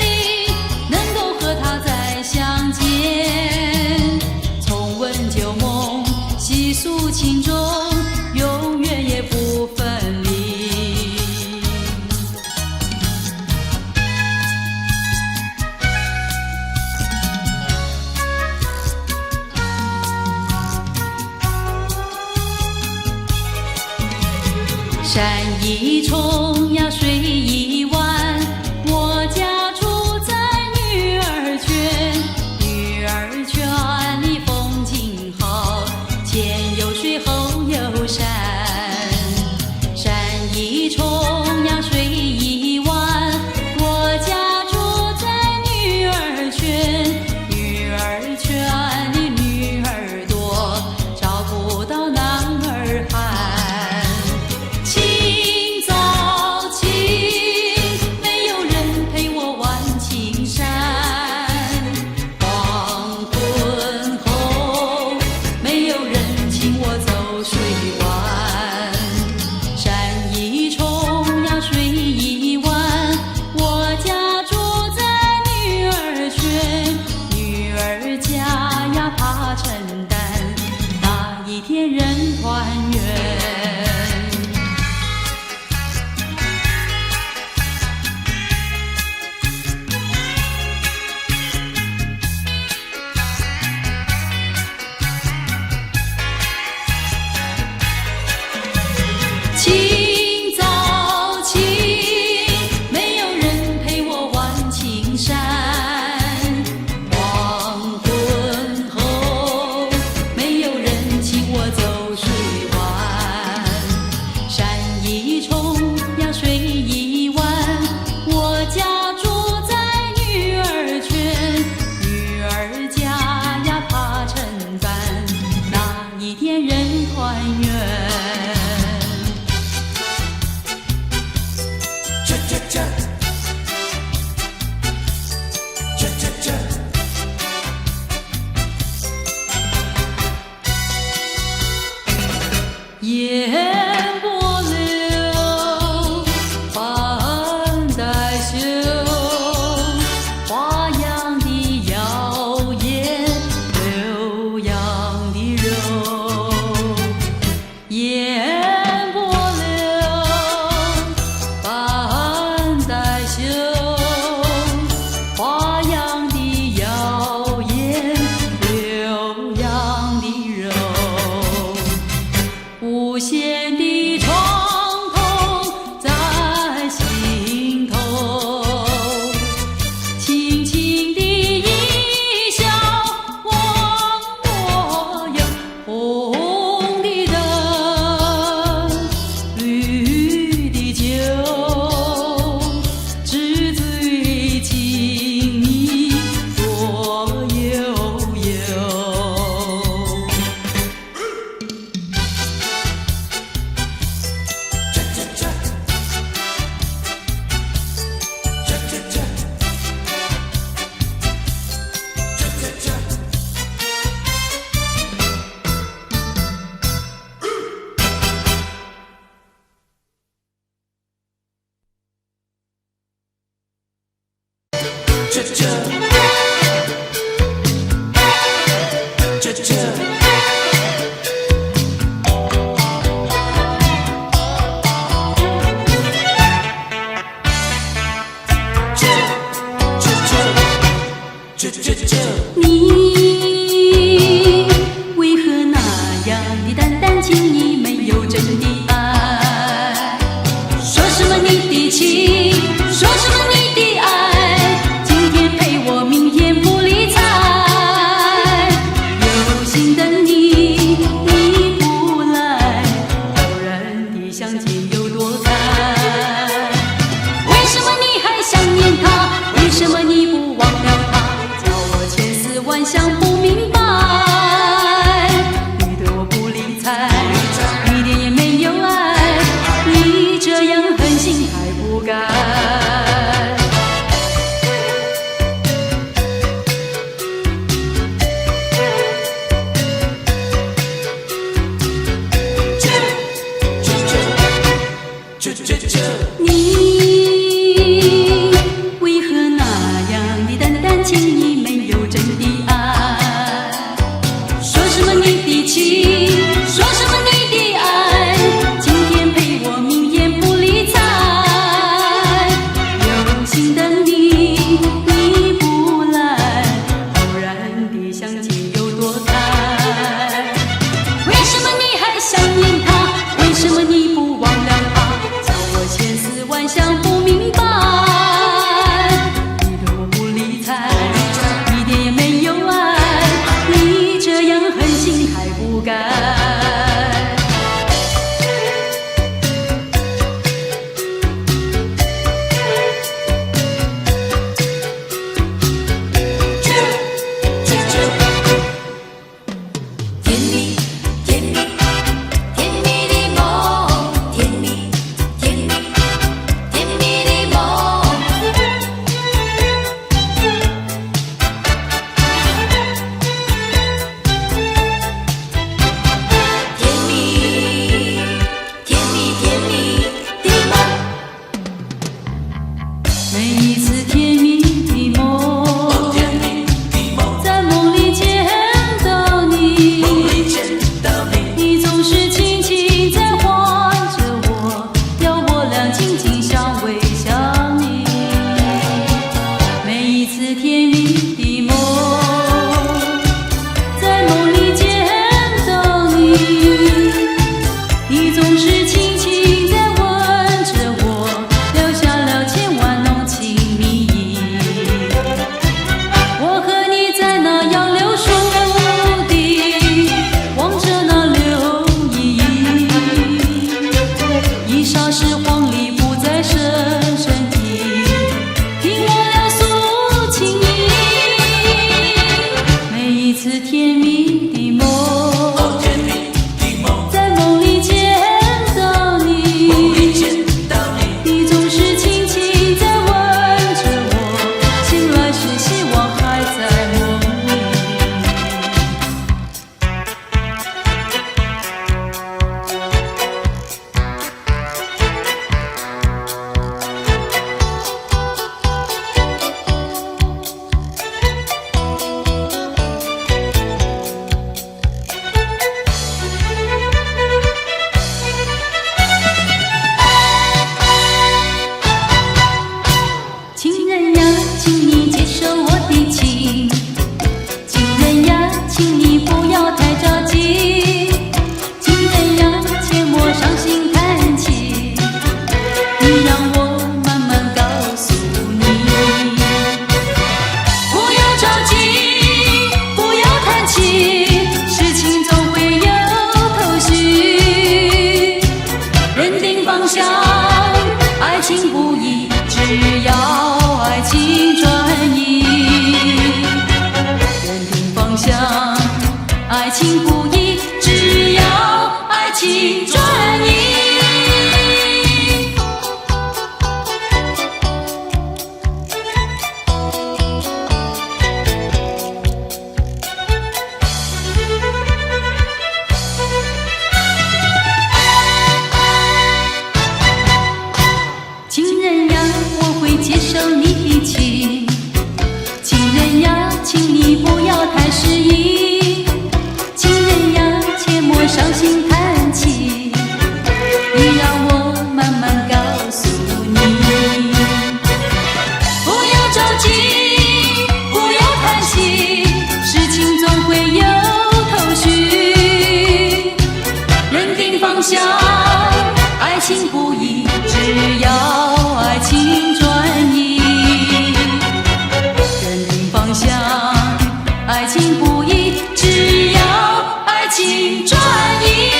里能够和他再相见，重温旧梦，细诉情衷，永远也不分离。山一重呀，水一湾，我家住在女儿圈。女儿圈里风景好，前有水后有山。山一重呀，水一湾，我家住在女儿圈。女儿圈里女儿多，找不到男儿汉。清早起，没有人陪我玩青山。黄昏后，没有人请我走水湾。山一重呀，水一湾，我家住在女儿圈。女儿家呀，怕承担，那一天人团圆。清早起，没有人陪我玩青山。黄昏后，没有人请我走水湾。山一重呀，水一湾，我家住在女儿圈。女儿家呀，怕承担，那一天人团圆。烟波流，半带袖，花样的妖艳，留样的柔。烟波流，半带袖，花样的妖艳，留样的柔。无限的长痛在心头，轻轻的一笑，忘我有红的灯，绿的酒，纸醉情迷多悠悠。淡情意，没有真的爱。说什么你的情，说什么你的爱，今天陪我，明天不理睬。有心的你，你不来，偶然的相见有多惨？为什么你还想念他？为什么你不忘了他？叫我千丝万想不明白。你对我不理睬，一点也没有爱，你这样狠心还不该。你为何那样的淡淡情意，没有真的爱？说什么你的情，说什么你的爱，今天陪我，明天不理睬。有心的你，你不来，偶然的相见有多惨？为什么你还想念他？为什么你不忘了他？叫我千丝万想不明白。你对我不理睬，一点也没有爱，你这样狠心还不该。甜蜜甜蜜甜蜜的梦，甜蜜甜蜜甜蜜的梦。甜蜜甜蜜甜蜜的梦，每一次甜蜜的梦，在梦里见到你，你总是轻轻在唤着我，要我俩紧紧相偎相依。每一次甜蜜的梦，在梦里见到你，你总是轻轻在吻着我，留下了千万浓情蜜意。我和你在那杨柳树底，望着那柳依依，一霎时黄鹂不再声声啼，听我俩诉情意。每一次甜蜜的梦，在梦里见到你，你总是轻轻在吻着我，醒来时希望还在梦里。情人呀，请你接受我的情，情人呀，请你不要太着急，情人呀，切莫伤心叹气，你让我慢慢告诉你。不要着急，不要叹气，事情总会有头绪。认定方向，爱情不易，只要爱情专一。认定方向，爱情不易，只要爱情专一。情人呀，我会接受你的情，情人呀，请你不要太失意，情人呀，切莫伤心叹气，方向，爱情不易，只要爱情专一。认定方向，爱情不易，只要爱情专一。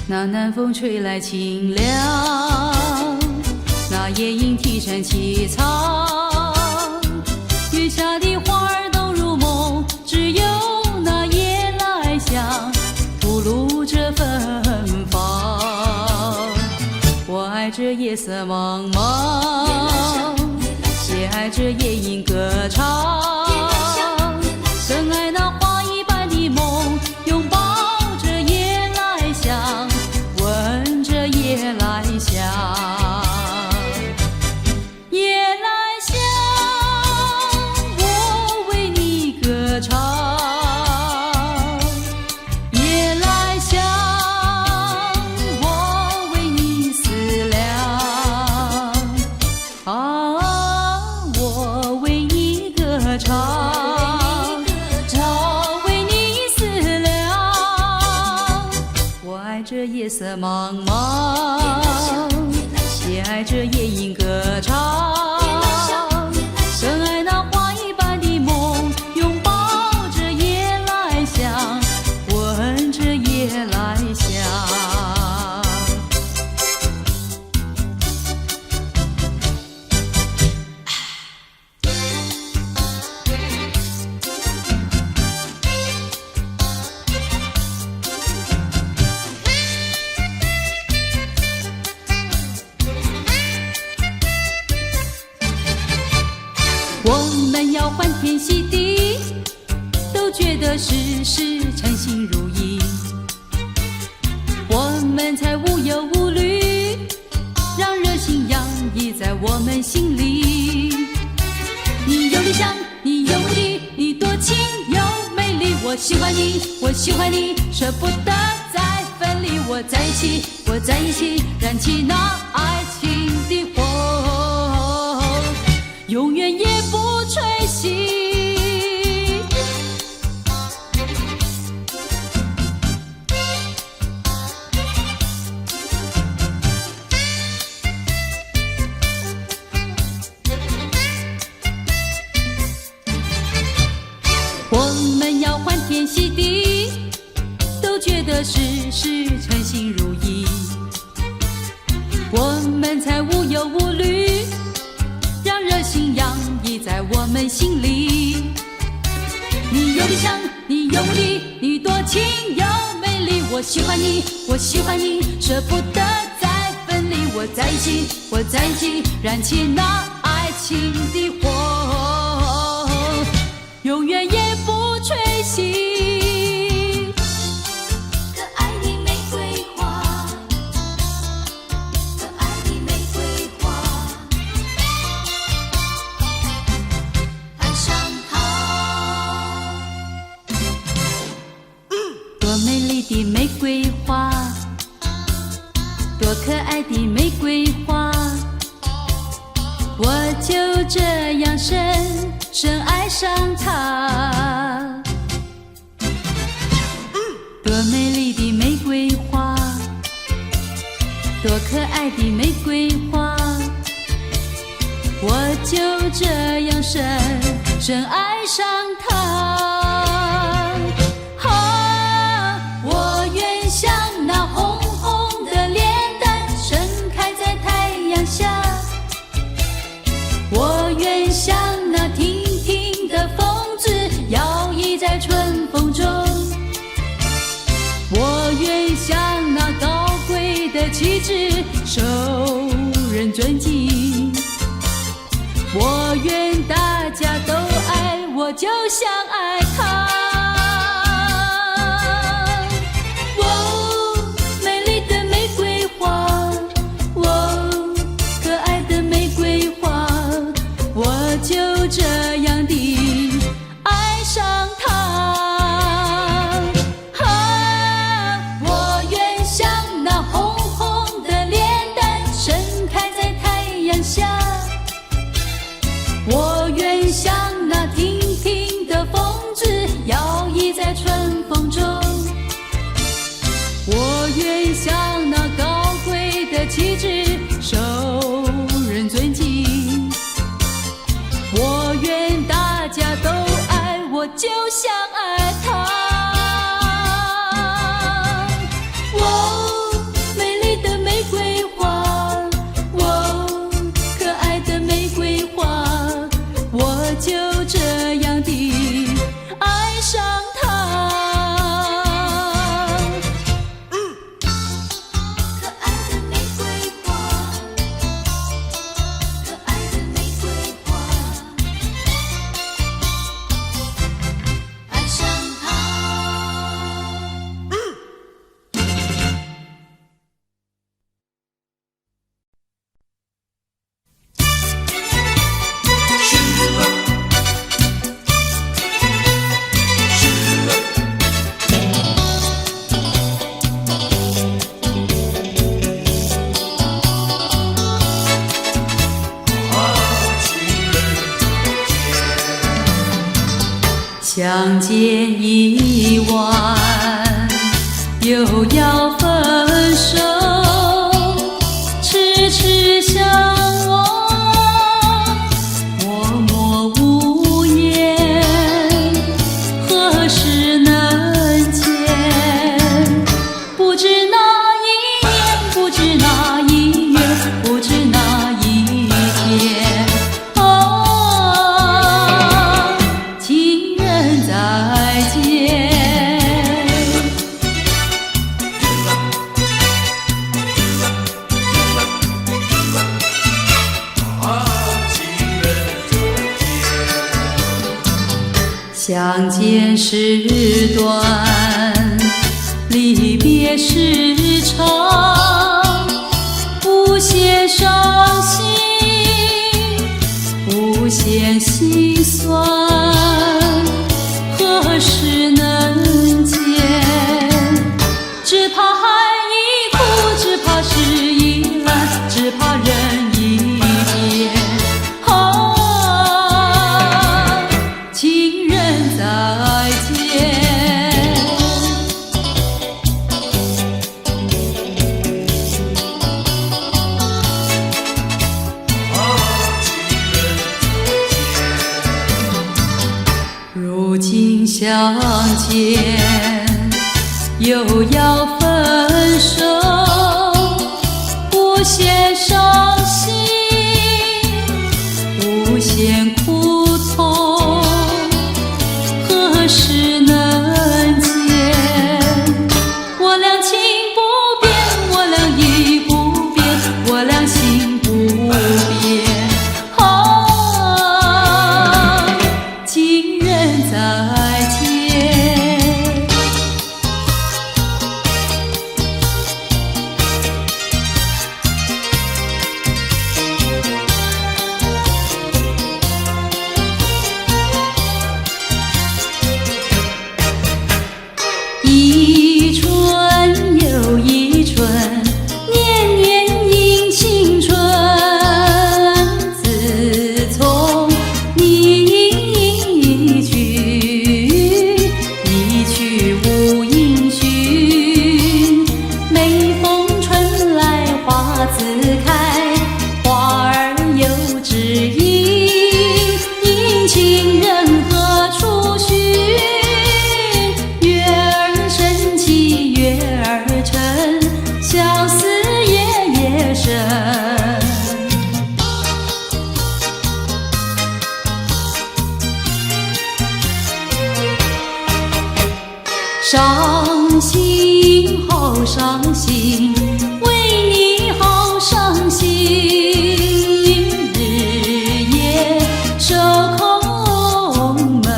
那南风吹来清凉，那夜莺啼声凄怆，月下的花儿都入梦，只有那夜来香吐露着芬芳。我爱这夜色茫茫，也爱这夜莺歌唱，更爱那花一般的梦，拥抱着夜来香，闻着夜来香。夜来香，我为你歌唱。夜来香，我为你思量。啊，我为你歌唱。这夜色茫茫，也爱这夜莺歌唱，更爱那花一般的梦，拥抱着夜来香，闻着夜来香。我们要欢天喜地，都觉得事事称心如意，我们才无忧无虑，让热情洋溢在我们心里。你有理想，你有目的，你多情又美丽，我喜欢你，我喜欢你，舍不得再分离。我在一起，我在一起，燃起那爱情的火，永远也不吹熄。我们要欢天喜地，都觉得事事称心如意，我们才无忧无虑，让热情洋溢在我们心里。你有理想，你有目的，你多情又美丽，我喜欢你，我喜欢你，舍不得再分离。我在一起，我在一起，燃起那爱情的火，永远也不吹熄。可爱的玫瑰花，可爱的玫瑰花，爱上它。多美丽的玫瑰花，多可爱的玫瑰花，我就这样深深爱上它。多美丽的玫瑰花，多可爱的玫瑰花，我就这样深深爱上它。我愿像那红红的莲丹盛开在太阳下，我愿像那亭亭的风姿摇曳在春风中，我愿像那高贵的气质受人尊敬，我愿大家都爱我我就像爱他。哦，美丽的玫瑰花，哦，可爱的玫瑰花，我就这样地爱上他。啊，我愿像那红红的脸蛋盛开在太阳下，我愿像那亭亭的风姿摇曳在春风中，我愿像那高贵的气质受人尊敬，我愿大家都爱我，就像爱他。哦，美丽的玫瑰花，哦，可爱的玫瑰花，我就这样地爱上他。可爱的玫瑰花，可爱的玫瑰花，爱上他。相见已晚，又要分手，痴痴相望，默默无言，何时能见？不知哪一年，不知哪一月，不知哪一天。情人再见。相见时短，离别时长，不嫌伤心，不嫌心酸，何时能见？只怕海已枯，只怕事已烂，只怕人已变。情人再见。如今相见，又要分手，不嫌伤心，不嫌苦痛，何时能见？我俩情不变，我俩意不变，我俩心不变。情人再见。一春又一春，年年迎青春。自从你一去，一去无音讯。每逢春来花自开，花儿有知音，因情人何处寻？月儿升起月儿沉，相思夜夜深。伤心好伤心，为你好伤心，日夜守空门。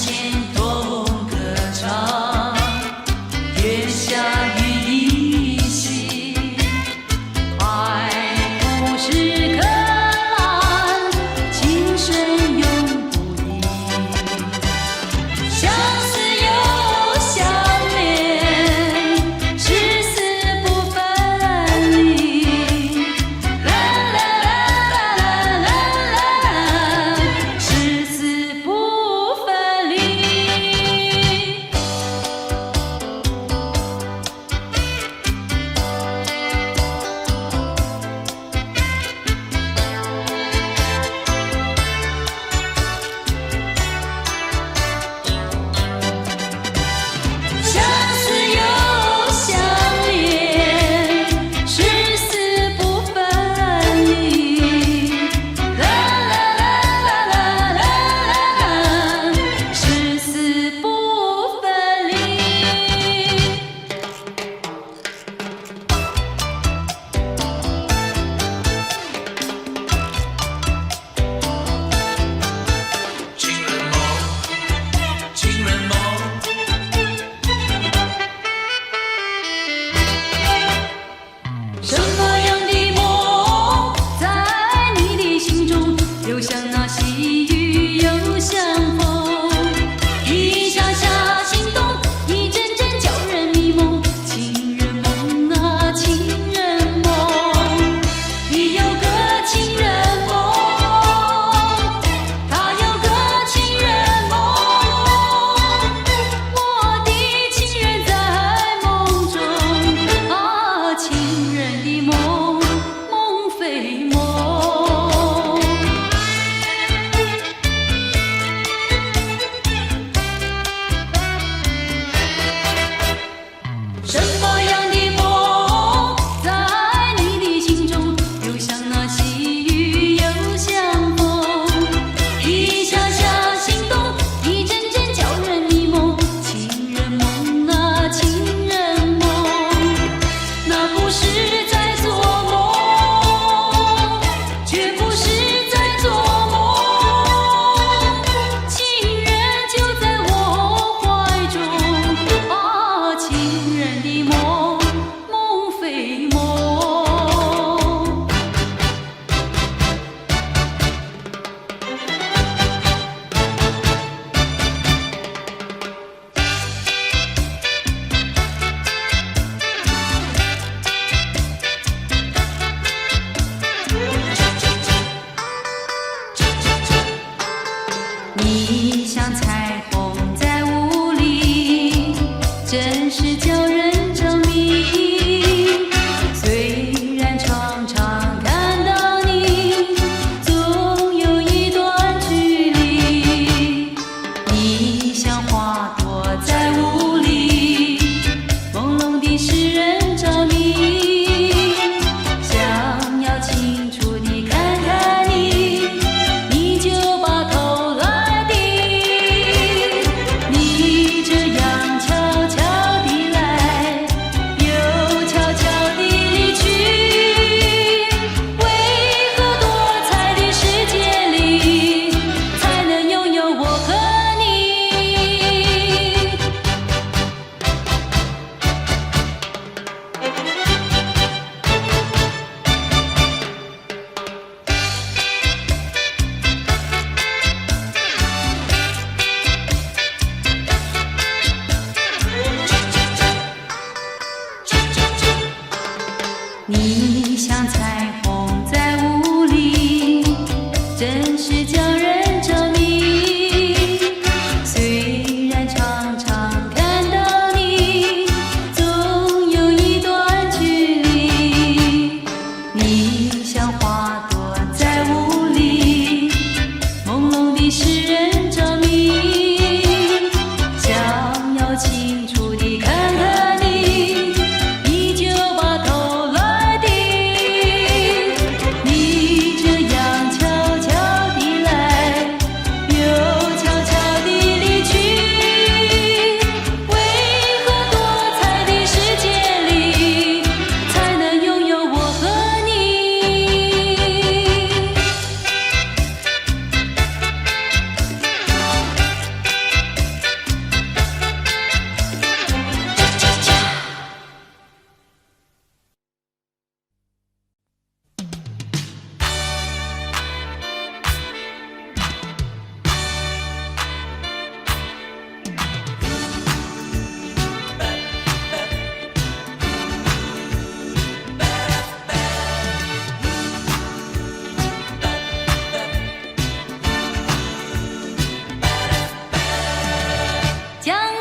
前同歌唱，月下与你行，爱不是可兰，情深永不移。相思又相恋，誓死不分离。啦啦啦啦啦啦啦，誓死不分离。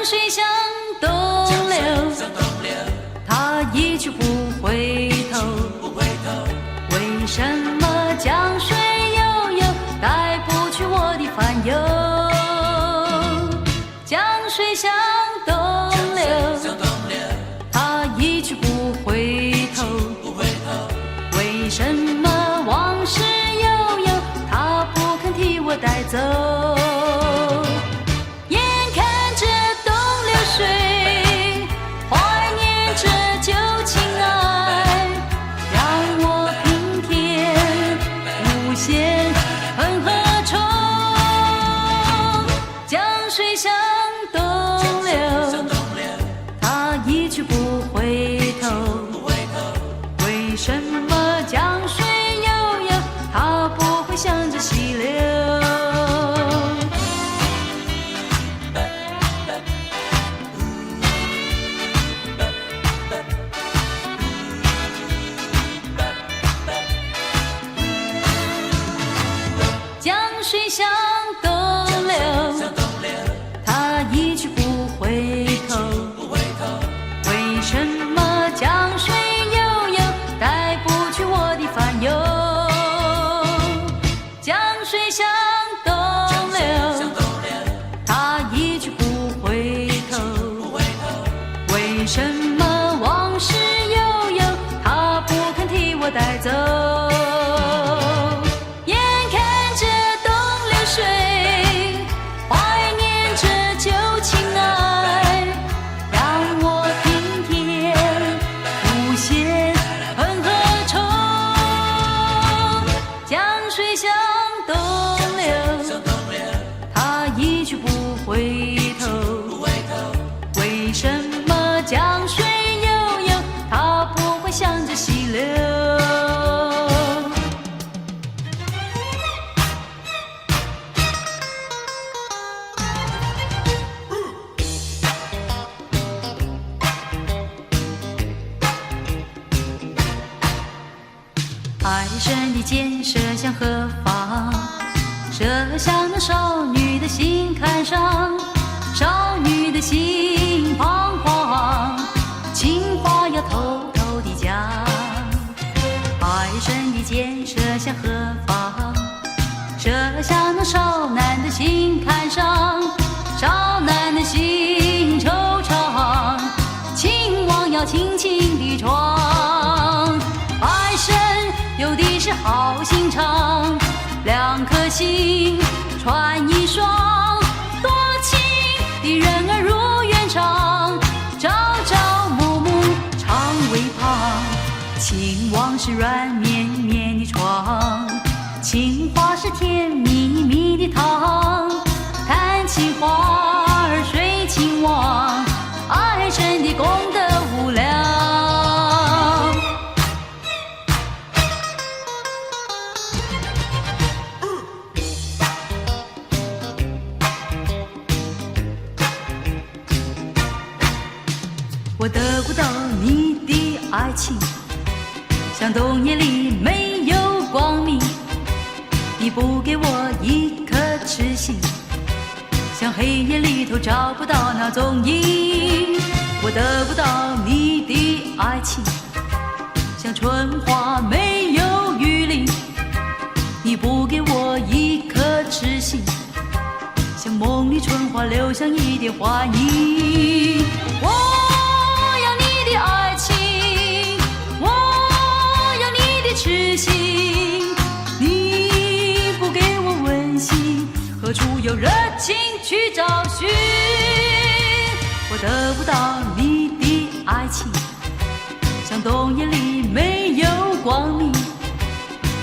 水向东流，它一去不回头。为什么江水悠悠，带不去我的烦忧？江水向东流，它一去不回头。为什么往事悠悠，它不肯替我带走？眼看着东流水，怀念着旧情爱，让我平添无限恨和愁。江水向东流，它一去不回头。为什么江水悠悠，它不会向着西流？江水向东流，它一去不回头。为什么江水悠悠，带不去我的烦忧？江水向东流，它一去不回头。为什么往事悠悠，它不肯替我带走？眼看着东流水，怀念着旧情爱，让我平添无限恨和愁。江水向东流，它一去不回头。为什么江水悠悠，它不会向着西流？爱神的箭射向何方？射向那少女的心坎上，少女的心彷徨，情话要偷偷地讲。爱神的箭射向何方？射向那少男的心坎上，少男的心惆怅，情网要轻轻地闯。爱神有的是好心肠，两颗心串一双，多情的人儿如愿长，朝朝暮暮常为旁。情网是软绵绵的床，情话是甜蜜蜜的糖。谈情话儿睡情网，爱神的功德无量。我得不到你的爱情，像冬夜里没有光明。你不给我一颗痴心，像黑夜里头找不到那踪影。我得不到你的爱情，像春花没有雨淋。你不给我一颗痴心，像梦里春花留下一点花影。我要你的爱情，我要你的痴心，你不给我温馨，何处有热情去找寻？我得不到你的爱情，像冬夜里没有光明。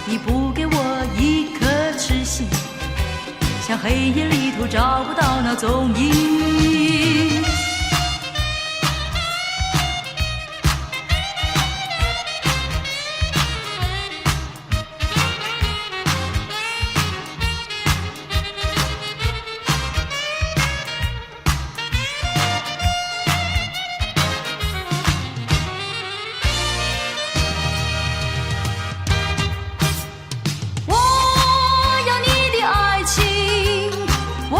你不给我一颗痴心，像黑夜里头找不到那踪影。我要你的爱情，我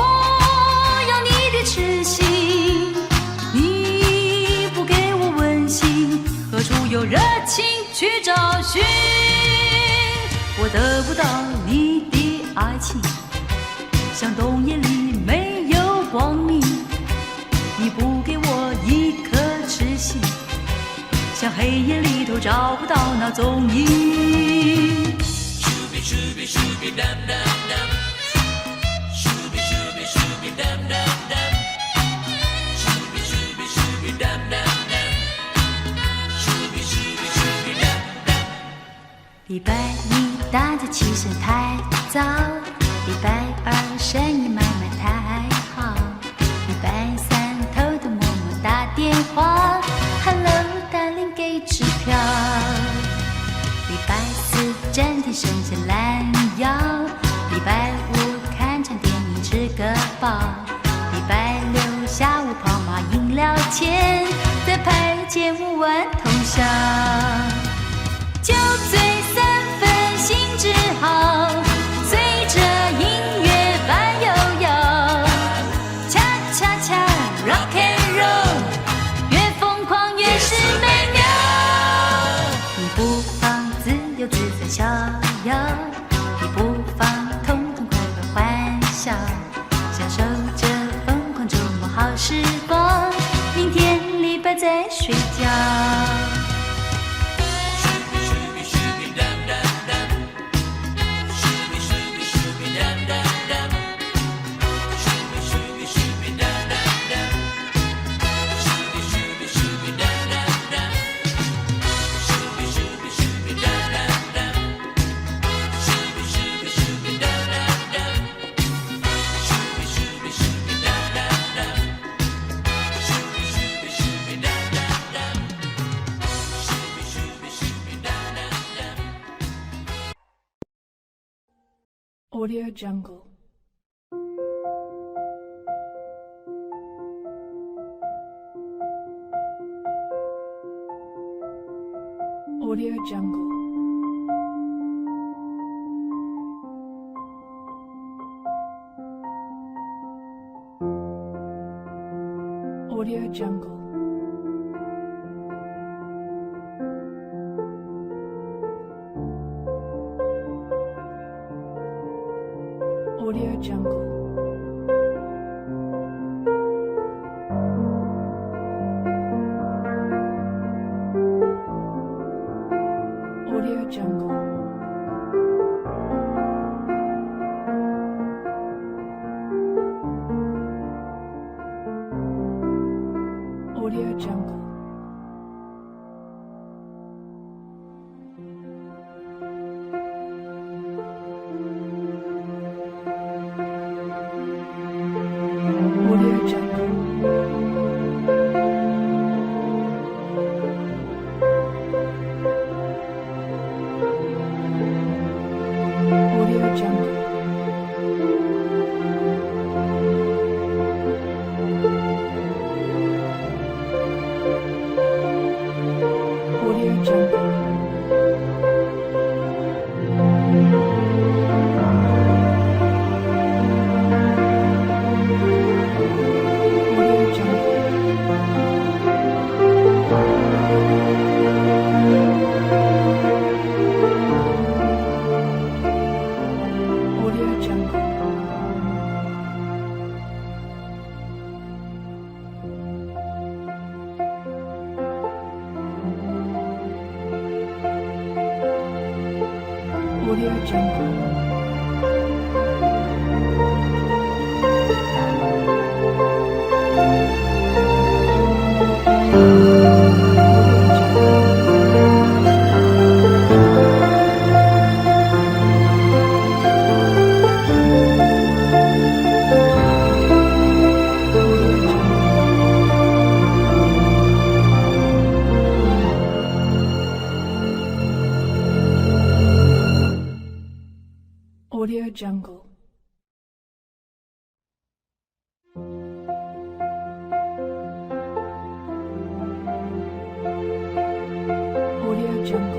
要你的痴去找寻，我得不到你的爱情，像冬夜里没有光明，你不给我一颗痴心，像黑夜里头找不到那踪影。礼拜一大家起身太早，礼拜二生意买卖太好，礼拜三偷偷摸摸打电话 ，Hello darling 给支票。礼拜四整天伸伸懒腰，礼拜五看场电影吃个饱，礼拜六下午跑马饮料钱，在排街舞玩通宵。酒醉三分兴致好，随着音乐伴悠悠，恰恰恰 rock and roll， 越疯狂越是美妙。你不妨自由自在逍遥，你不妨痛痛快快欢笑，享受这疯狂周末好时光，明天礼拜再睡觉。Audio Jungle. Audio Jungle. Audio Jungle. Audio Jungle. Audio Jungle. Audio Jungle. Audio Jungle. Audio Jungle. Audio Jungle. Audio Jungle. Audio Jungle. Audio Jungle. Audio Jungle. Audio Jungle.